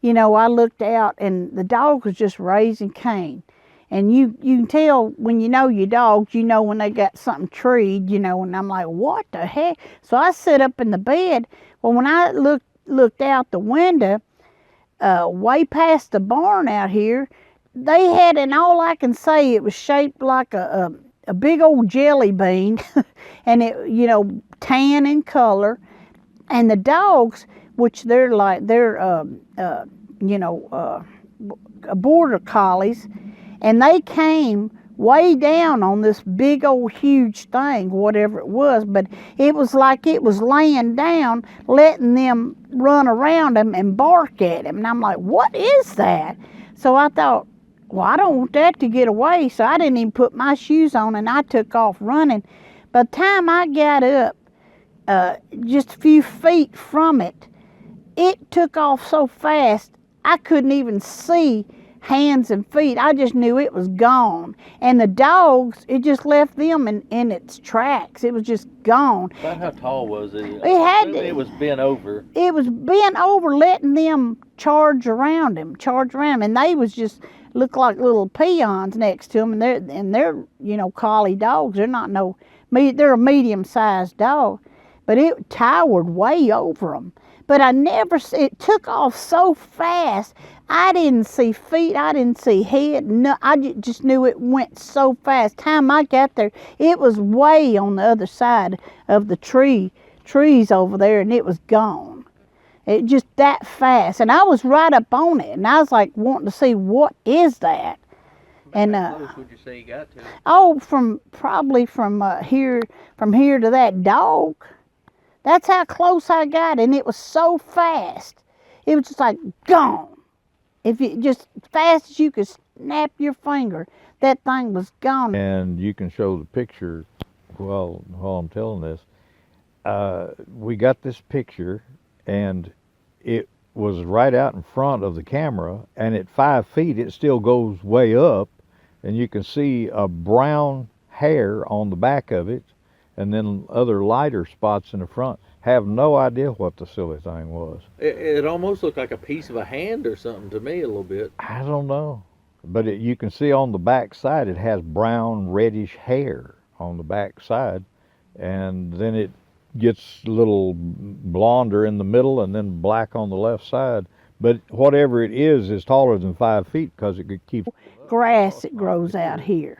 I looked out, and the dog was just raising Cain. And you can tell when your dogs, when they got something treed, and I'm like, what the heck? So I sit up in the bed. Well, when I looked out the window, way past the barn out here, they had, and all I can say, it was shaped like a big old jelly bean, and it, you know, tan in color. And the dogs, which they're you know, border collies, and they came way down on this big old huge thing, whatever it was, but it was like it was laying down, letting them run around him and bark at him. And I'm like, what is that? So I thought, well, I don't want that to get away, so I didn't even put my shoes on, and I took off running. By the time I got up, just a few feet from it, it took off so fast I couldn't even see hands and feet. I just knew it was gone. And the dogs, it just left them in its tracks. It was just gone. About how tall was it? It was bent over. It was bent over, letting them charge around him, and they was just looked like little peons next to him. And they're you know, collie dogs. They're not they're a medium-sized dog, but it towered way over them. But it took off so fast, I didn't see feet, I didn't see head, no, I just knew it went so fast. Time I got there, it was way on the other side of the trees over there, and it was gone. It just that fast, and I was right up on it, and I was like wanting to see what is that. And how close would you say you got to it? Oh, probably from here to that dog. That's how close I got, and it was so fast. It was just like gone. If you just fast as you could snap your finger, that thing was gone. And you can show the picture while I'm telling this. We got this picture, and it was right out in front of the camera, and at 5 feet it still goes way up, and you can see a brown hair on the back of it, and then other lighter spots in the front. Have no idea what the silly thing was. It almost looked like a piece of a hand or something to me a little bit. I don't know. But you can see on the back side it has brown reddish hair on the back side, and then it gets a little blonder in the middle and then black on the left side. But whatever it is taller than 5 feet because it could keep grass that grows out here.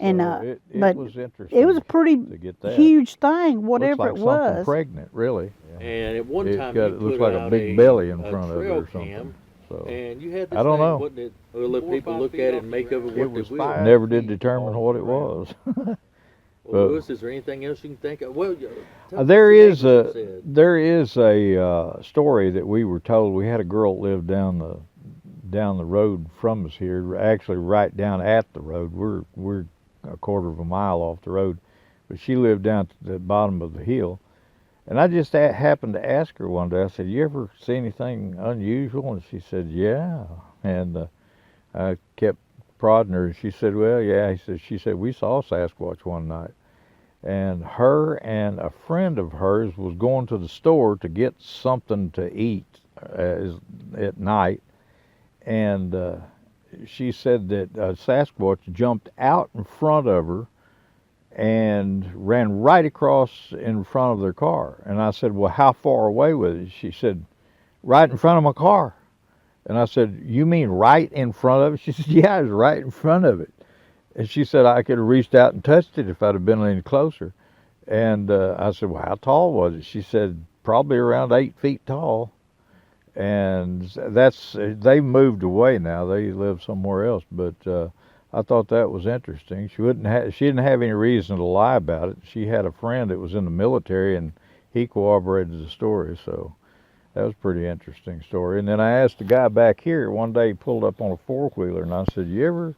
And it but was interesting. it was a pretty to get that. huge thing, whatever looks like it was. Something pregnant, really. And at one time it looks like a big belly in front of it or something. Cam, so and you had this I don't know. Wasn't it? We'll let people look at it and make of it what they will. Never did determine what it was. Well, Lewis, is there anything else you can think of? Well, there is a story that we were told. We had a girl that lived down the road from us here, actually right down at the road. We're a quarter of a mile off the road, but she lived down at the bottom of the hill. And I just happened to ask her one day, I said, you ever see anything unusual? And she said, yeah. And I kept prodding her, and she said, well, yeah. She said, we saw Sasquatch one night. And her and a friend of hers was going to the store to get something to eat at night. And she said that Sasquatch jumped out in front of her and ran right across in front of their car. And I said, well, how far away was it? She said, right in front of my car. And I said, you mean right in front of it? She said, yeah, it was right in front of it. And she said, I could have reached out and touched it if I'd have been any closer. And I said, well, how tall was it? She said, probably around 8 feet tall. And they moved away now. They live somewhere else. But I thought that was interesting. She didn't have any reason to lie about it. She had a friend that was in the military, and he corroborated the story. So that was a pretty interesting story. And then I asked the guy back here one day. He pulled up on a four-wheeler, and I said, you ever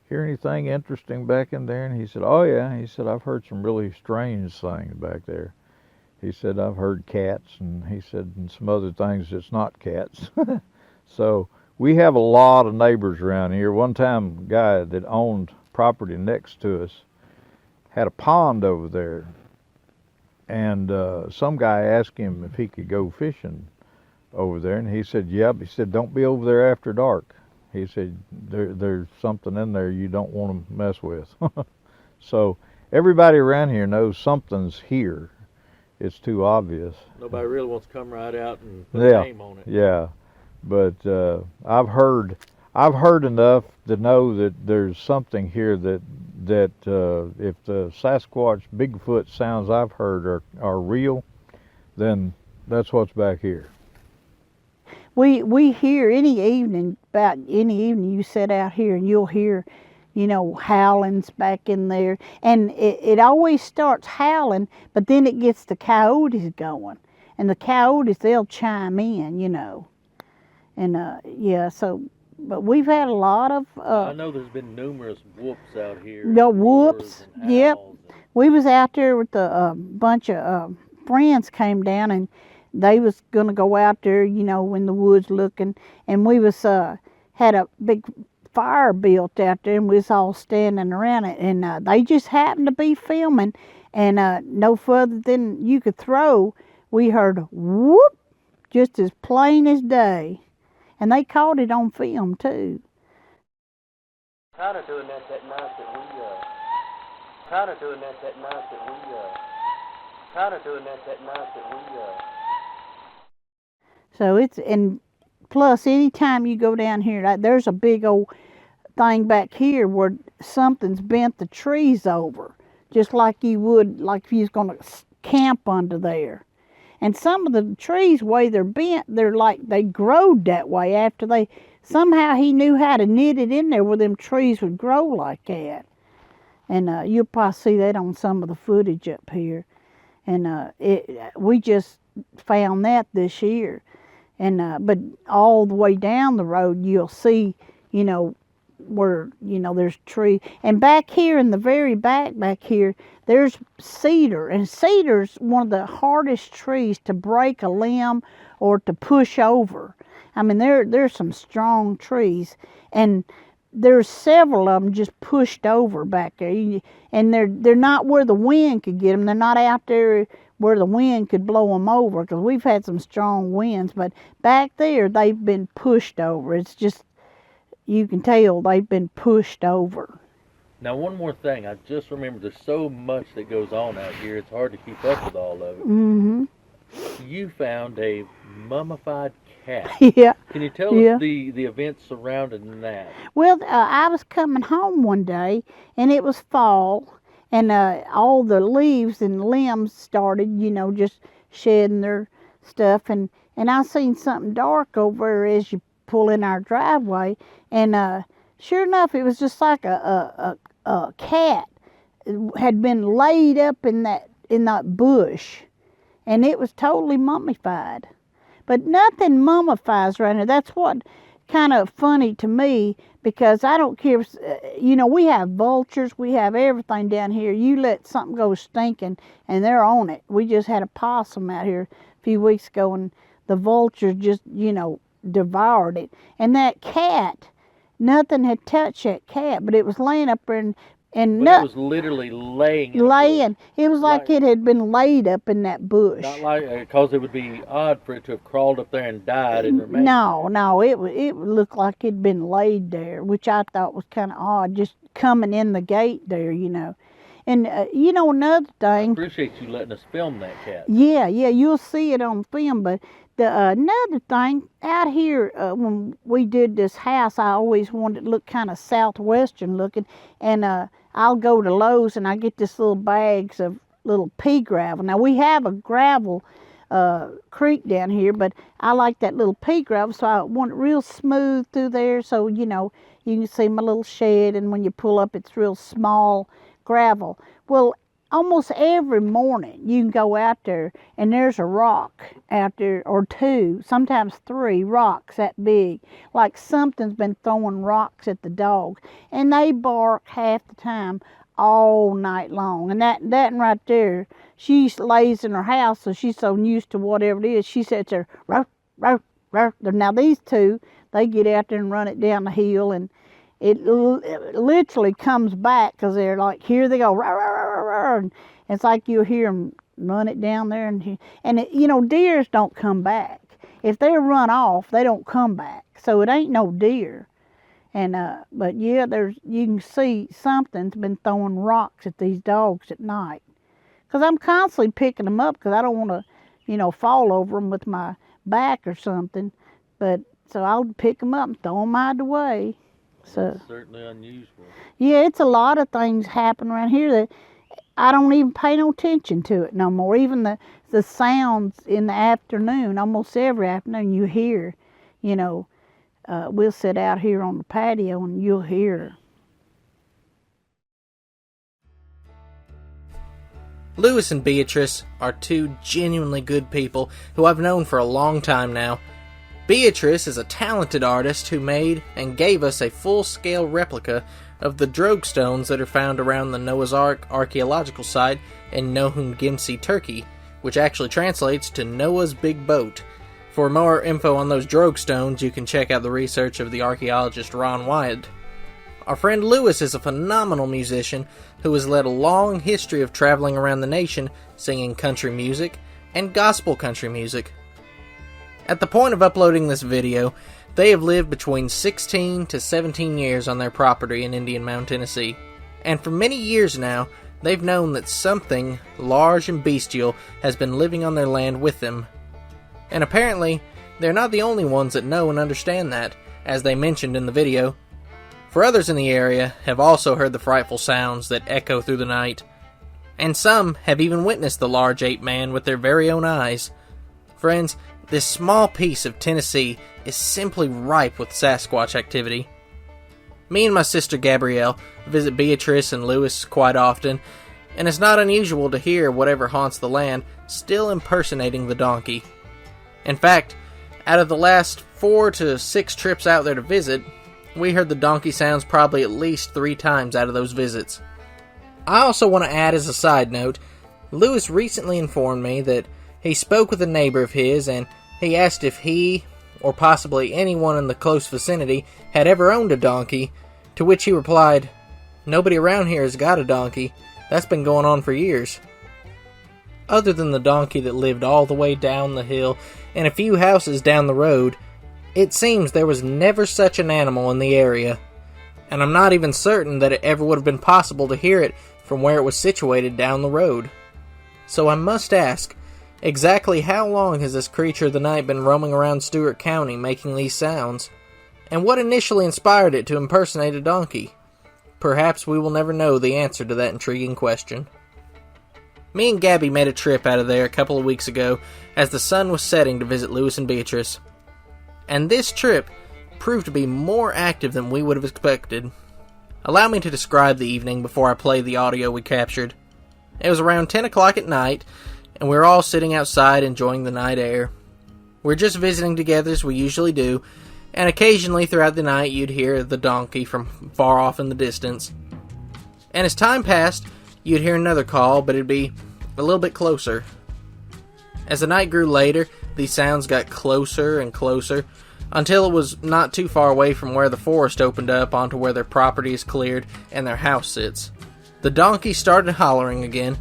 hear anything interesting back in there? And he said, oh yeah. He said, I've heard some really strange things back there. He said, I've heard cats, and he said, and some other things that's not cats. So we have a lot of neighbors around here. One time, a guy that owned property next to us had a pond over there, and some guy asked him if he could go fishing over there, and he said, yep. He said, don't be over there after dark. He said, there's something in there you don't want to mess with. So everybody around here knows something's here. It's too obvious. Nobody really wants to come right out and put a name on it. Yeah, but I've heard enough to know that there's something here that if the Sasquatch, Bigfoot sounds I've heard are real, then that's what's back here. We hear about any evening you sit out here and you'll hear, howlings back in there. And it always starts howling, but then it gets the coyotes going. And the coyotes, they'll chime in, And yeah, so, but we've had a lot of... I know there's been numerous whoops out here. The whoops, yep. We was out there with a bunch of friends came down, and they was going to go out there, in the woods looking. And we was had a big fire built out there, and we was all standing around it. And they just happened to be filming, and no further than you could throw, we heard whoop, just as plain as day. And they caught it on film too. Tired of doing that night that we tired of doing that night that we tired of doing that night that we So it's, and plus anytime you go down here, there's a big old thing back here where something's bent the trees over, just like you would, like if you was going to camp under there. And some of the trees, the way they're bent, they're like they growed that way after they, somehow he knew how to knit it in there where them trees would grow like that. And you'll probably see that on some of the footage up here. And we just found that this year. And but all the way down the road, you'll see, where, there's trees. And back here in the very back here, there's cedar. And cedar's one of the hardest trees to break a limb or to push over. I mean, there's some strong trees. And there's several of them just pushed over back there. And they're not where the wind could get them. They're not out there where the wind could blow them over, because we've had some strong winds. But back there, they've been pushed over. It's just, you can tell they've been pushed over. Now, one more thing. I just remembered there's so much that goes on out here. It's hard to keep up with all of it. Mm-hmm. You found a mummified cat. Yeah. Can you tell us the events surrounding that? Well, I was coming home one day, and it was fall, and all the leaves and limbs started, just shedding their stuff, and I seen something dark over as you pull in our driveway, and sure enough, it was just like a cat had been laid up in that bush, and it was totally mummified. But nothing mummifies around here. That's what kind of funny to me, because I don't care if, we have vultures, we have everything down here. You let something go stinking and they're on it. We just had a possum out here a few weeks ago, and the vultures just, devoured it. And that cat, nothing had touched that cat, but it was laying up there, and it was literally laying. It was like it had been laid up in that bush. Not like, because it would be odd for it to have crawled up there and died and remained. No, it looked like it'd been laid there, which I thought was kind of odd, just coming in the gate there, And another thing. I appreciate you letting us film that cat. Yeah, you'll see it on film. But another thing out here, when we did this house, I always wanted it to look kind of southwestern looking, and I'll go to Lowe's and I get this little bags of little pea gravel. Now we have a gravel creek down here, but I like that little pea gravel, so I want it real smooth through there, so you can see my little shed, and when you pull up, it's real small gravel. Well, almost every morning you can go out there and there's a rock out there, or two, sometimes three rocks that big, like something's been throwing rocks at the dog, and they bark half the time all night long. And that right there, she lays in her house, so she's so used to whatever it is, she sits there, row, row, row. Now these two, they get out there and run it down the hill, and it literally comes back, because they're like, here they go, row, row, row, row, and it's like you hear them run it down there, and deers don't come back. If they run off, they don't come back, so it ain't no deer. And but yeah, you can see something's been throwing rocks at these dogs at night, because I'm constantly picking them up, because I don't want to fall over them with my back or something, but so I'll pick them up and throw them out of the way. So That's certainly unusual. yeah, it's a lot of things happen around here that I don't even pay no attention to it no more. Even the sounds in the afternoon, almost every afternoon you hear, you know, we'll sit out here on the patio and you'll hear. Lewis and Beatrice are two genuinely good people who I've known for a long time now. Beatrice is a talented artist who made and gave us a full-scale replica of the drogue stones that are found around the Noah's Ark archaeological site in Nohum Gimsi, Turkey, which actually translates to Noah's Big Boat. For more info on those drogue stones, you can check out the research of the archaeologist Ron Wyatt. Our friend Lewis is a phenomenal musician who has led a long history of traveling around the nation singing country music and gospel country music. At the point of uploading this video, they have lived between 16 to 17 years on their property in Indian Mound, Tennessee, and for many years now, they've known that something large and bestial has been living on their land with them. And apparently, they're not the only ones that know and understand that, as they mentioned in the video. For others in the area have also heard the frightful sounds that echo through the night, and some have even witnessed the large ape man with their very own eyes. Friends, this small piece of Tennessee is simply ripe with Sasquatch activity. Me and my sister Gabrielle visit Beatrice and Lewis quite often, and it's not unusual to hear whatever haunts the land still impersonating the donkey. In fact, out of the last 4 to 6 trips out there to visit, we heard the donkey sounds probably at least 3 times out of those visits. I also want to add as a side note, Lewis recently informed me that he spoke with a neighbor of his and he asked if he, or possibly anyone in the close vicinity, had ever owned a donkey, to which he replied, "Nobody around here has got a donkey. That's been going on for years." Other than the donkey that lived all the way down the hill and a few houses down the road, it seems there was never such an animal in the area, and I'm not even certain that it ever would have been possible to hear it from where it was situated down the road. So I must ask, exactly how long has this creature of the night been roaming around Stewart County making these sounds? And what initially inspired it to impersonate a donkey? Perhaps we will never know the answer to that intriguing question. Me and Gabby made a trip out of there a couple of weeks ago as the sun was setting to visit Lewis and Beatrice. And this trip proved to be more active than we would have expected. Allow me to describe the evening before I play the audio we captured. It was around 10 o'clock at night, and we were all sitting outside enjoying the night air. We were just visiting together as we usually do, and occasionally throughout the night you'd hear the donkey from far off in the distance. And as time passed, you'd hear another call, but it'd be a little bit closer. As the night grew later, these sounds got closer and closer, until it was not too far away from where the forest opened up onto where their property is cleared and their house sits. The donkey started hollering again,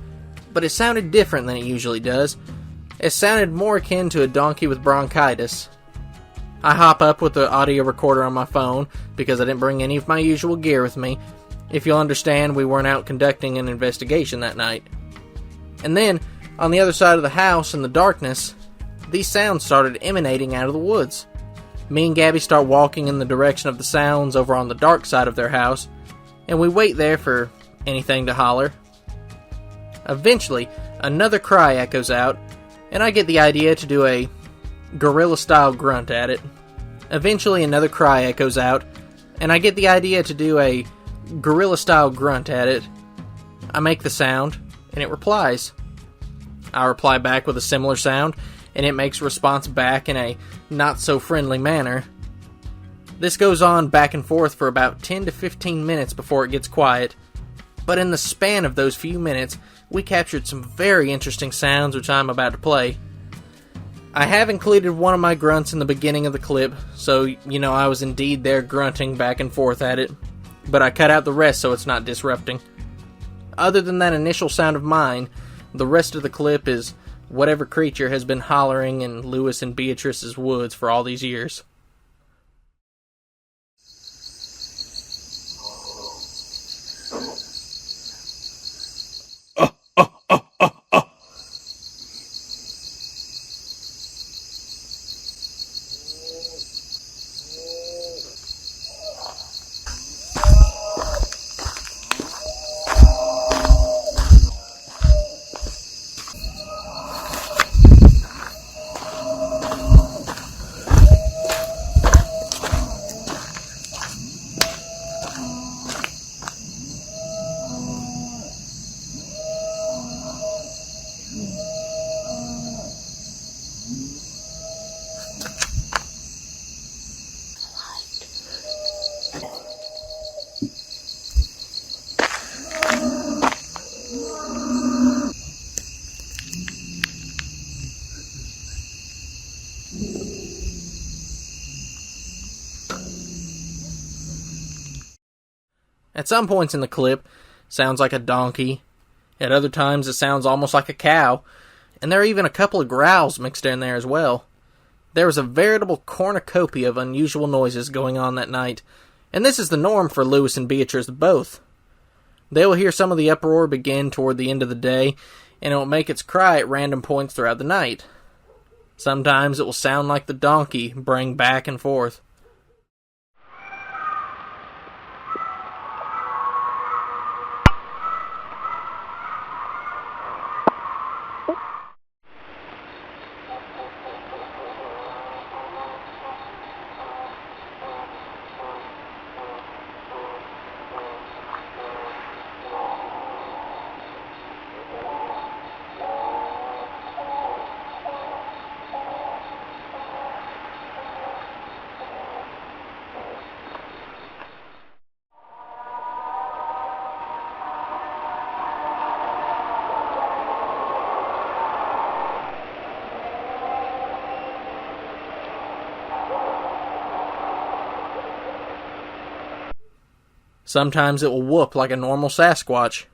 but it sounded different than it usually does. It sounded more akin to a donkey with bronchitis. I hop up with the audio recorder on my phone, because I didn't bring any of my usual gear with me. If you'll understand, we weren't out conducting an investigation that night. And then, on the other side of the house in the darkness, these sounds started emanating out of the woods. Me and Gabby start walking in the direction of the sounds over on the dark side of their house, and we wait there for anything to holler. Eventually, another cry echoes out, and I get the idea to do a gorilla-style grunt at it. Eventually, another cry echoes out, and I get the idea to do a gorilla-style grunt at it. I make the sound, and it replies. I reply back with a similar sound, and it makes a response back in a not-so-friendly manner. This goes on back and forth for about 10 to 15 minutes before it gets quiet, but in the span of those few minutes, we captured some very interesting sounds which I'm about to play. I have included one of my grunts in the beginning of the clip, so you know I was indeed there grunting back and forth at it, but I cut out the rest so it's not disrupting. Other than that initial sound of mine, the rest of the clip is whatever creature has been hollering in Lewis and Beatrice's woods for all these years. At some points in the clip, sounds like a donkey. At other times, it sounds almost like a cow. And there are even a couple of growls mixed in there as well. There was a veritable cornucopia of unusual noises going on that night, and this is the norm for Lewis and Beatrice both. They will hear some of the uproar begin toward the end of the day, and it will make its cry at random points throughout the night. Sometimes it will sound like the donkey braying back and forth. Sometimes it will whoop like a normal Sasquatch.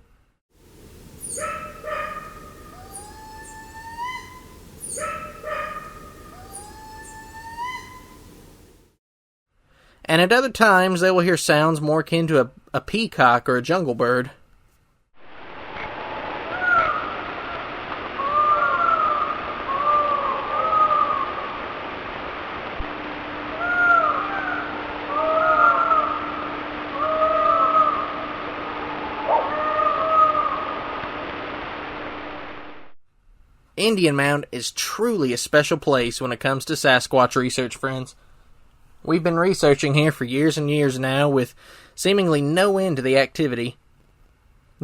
And at other times they will hear sounds more akin to a peacock or a jungle bird. Indian Mound is truly a special place when it comes to Sasquatch research, friends. We've been researching here for years and years now with seemingly no end to the activity.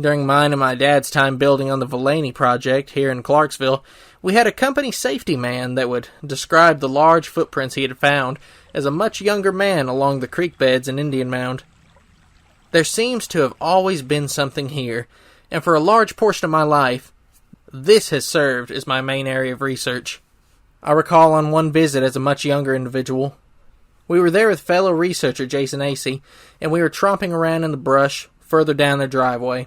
During mine and my dad's time building on the Villaney project here in Clarksville, we had a company safety man that would describe the large footprints he had found as a much younger man along the creek beds in Indian Mound. There seems to have always been something here, and for a large portion of my life, this has served as my main area of research. I recall on one visit as a much younger individual. We were there with fellow researcher Jason Acey, and we were tromping around in the brush further down their driveway.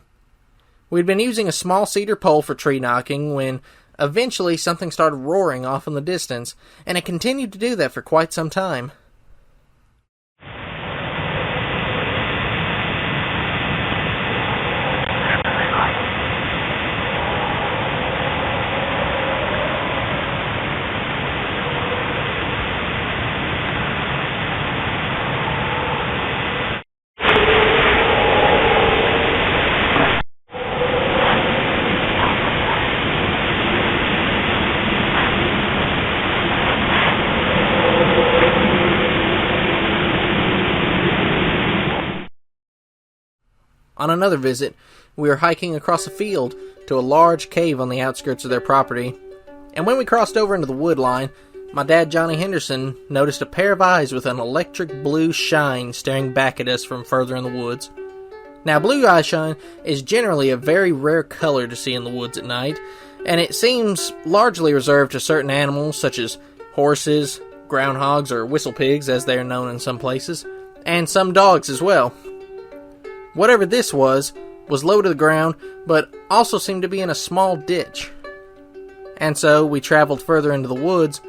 We'd been using a small cedar pole for tree knocking when eventually something started roaring off in the distance, and it continued to do that for quite some time. On another visit, we were hiking across a field to a large cave on the outskirts of their property, and when we crossed over into the wood line, my dad Johnny Henderson noticed a pair of eyes with an electric blue shine staring back at us from further in the woods. Now, blue eye shine is generally a very rare color to see in the woods at night, and it seems largely reserved to certain animals such as horses, groundhogs, or whistle pigs as they are known in some places, and some dogs as well. Whatever this was low to the ground, but also seemed to be in a small ditch. And so we traveled further into the woods,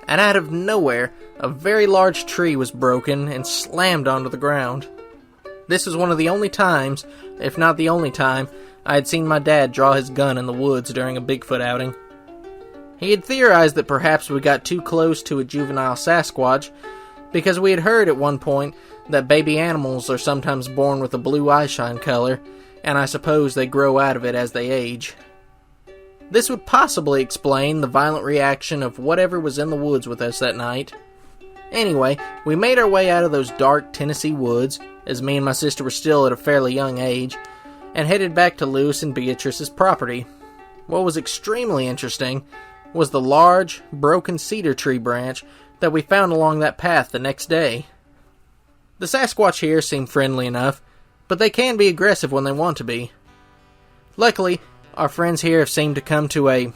and out of nowhere, a very large tree was broken and slammed onto the ground. This was one of the only times, if not the only time, I had seen my dad draw his gun in the woods during a Bigfoot outing. He had theorized that perhaps we got too close to a juvenile Sasquatch, because we had heard at one point that baby animals are sometimes born with a blue eyeshine color, and I suppose they grow out of it as they age. This would possibly explain the violent reaction of whatever was in the woods with us that night. Anyway, we made our way out of those dark Tennessee woods, as me and my sister were still at a fairly young age, and headed back to Lewis and Beatrice's property. What was extremely interesting was the large, broken cedar tree branch that we found along that path the next day. The Sasquatch here seem friendly enough, but they can be aggressive when they want to be. Luckily, our friends here have seemed to come to a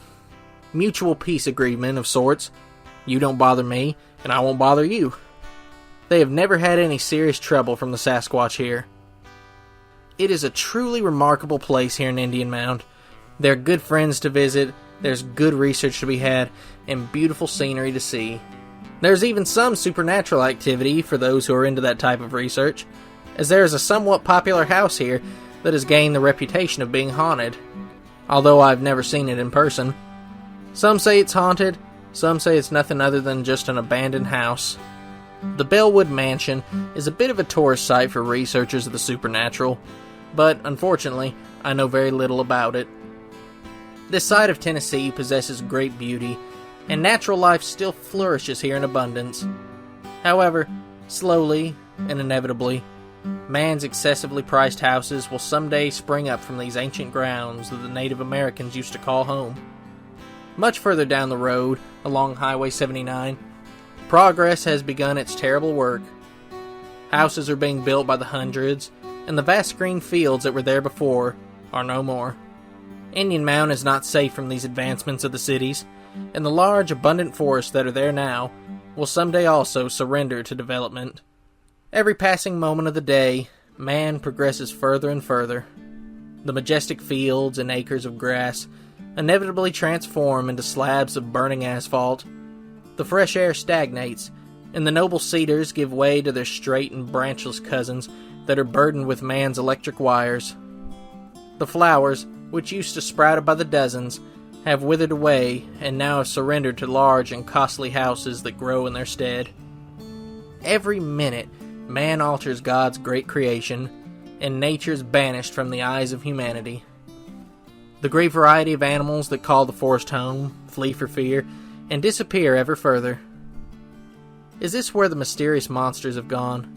mutual peace agreement of sorts. You don't bother me, and I won't bother you. They have never had any serious trouble from the Sasquatch here. It is a truly remarkable place here in Indian Mound. There are good friends to visit, there's good research to be had, and beautiful scenery to see. There's even some supernatural activity for those who are into that type of research, as there is a somewhat popular house here that has gained the reputation of being haunted, although I've never seen it in person. Some say it's haunted, some say it's nothing other than just an abandoned house. The Bellwood Mansion is a bit of a tourist site for researchers of the supernatural, but unfortunately, I know very little about it. This side of Tennessee possesses great beauty, and natural life still flourishes here in abundance. However, slowly and inevitably, man's excessively priced houses will someday spring up from these ancient grounds that the Native Americans used to call home. Much further down the road, along Highway 79, progress has begun its terrible work. Houses are being built by the hundreds, and the vast green fields that were there before are no more. Indian Mound is not safe from these advancements of the cities, and the large, abundant forests that are there now will someday also surrender to development. Every passing moment of the day, man progresses further and further. The majestic fields and acres of grass inevitably transform into slabs of burning asphalt. The fresh air stagnates, and the noble cedars give way to their straight and branchless cousins that are burdened with man's electric wires. The flowers, which used to sprout by the dozens, have withered away and now have surrendered to large and costly houses that grow in their stead. Every minute, man alters God's great creation, and nature is banished from the eyes of humanity. The great variety of animals that call the forest home flee for fear and disappear ever further. Is this where the mysterious monsters have gone?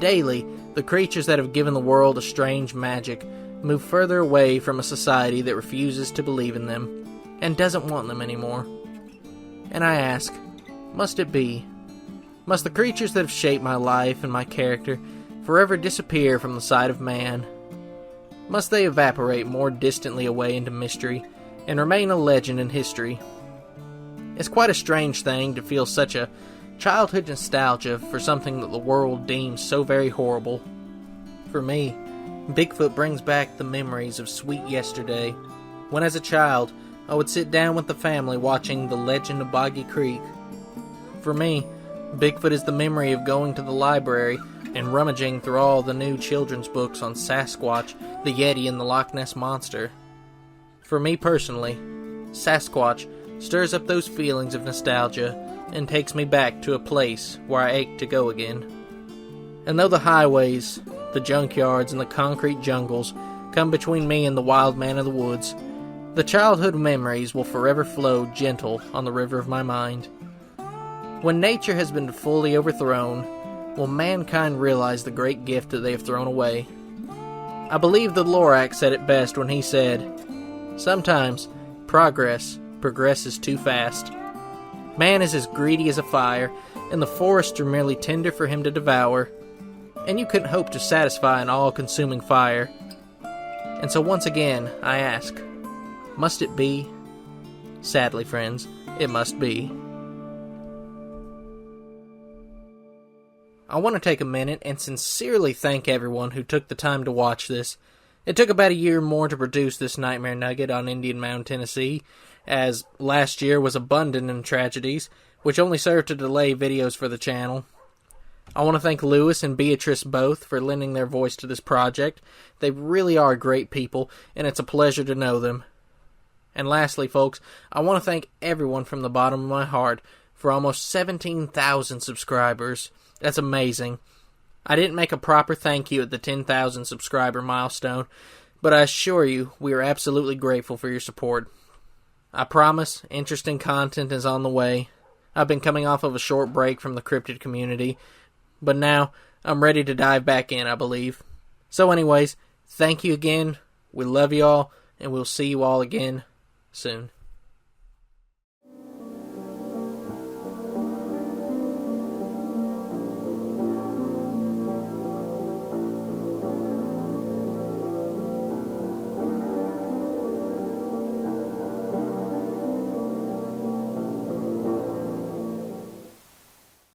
Daily, the creatures that have given the world a strange magic move further away from a society that refuses to believe in them and doesn't want them anymore. And I ask, must it be? Must the creatures that have shaped my life and my character forever disappear from the sight of man? Must they evaporate more distantly away into mystery and remain a legend in history? It's quite a strange thing to feel such a childhood nostalgia for something that the world deems so very horrible. For me, Bigfoot brings back the memories of sweet yesterday, when as a child I would sit down with the family watching The Legend of Boggy Creek. For me, Bigfoot is the memory of going to the library and rummaging through all the new children's books on Sasquatch, the Yeti, and the Loch Ness Monster. For me personally, Sasquatch stirs up those feelings of nostalgia and takes me back to a place where I ache to go again. And though the highways, the junkyards, and the concrete jungles come between me and the wild man of the woods, the childhood memories will forever flow gentle on the river of my mind. When nature has been fully overthrown, will mankind realize the great gift that they have thrown away? I believe that Lorax said it best when he said, "Sometimes progress progresses too fast. Man is as greedy as a fire, and the forests are merely tinder for him to devour, and you couldn't hope to satisfy an all-consuming fire. And so once again, I ask, must it be? Sadly, friends, it must be." I want to take a minute and sincerely thank everyone who took the time to watch this. It took about a year more to produce this Nightmare Nugget on Indian Mound, Tennessee, as last year was abundant in tragedies, which only served to delay videos for the channel. I want to thank Lewis and Beatrice both for lending their voice to this project. They really are great people, and it's a pleasure to know them. And lastly, folks, I want to thank everyone from the bottom of my heart for almost 17,000 subscribers. That's amazing. I didn't make a proper thank you at the 10,000 subscriber milestone, but I assure you we are absolutely grateful for your support. I promise interesting content is on the way. I've been coming off of a short break from the Cryptid community, but now I'm ready to dive back in, I believe. So anyways, thank you again. We love you all, and we'll see you all again soon.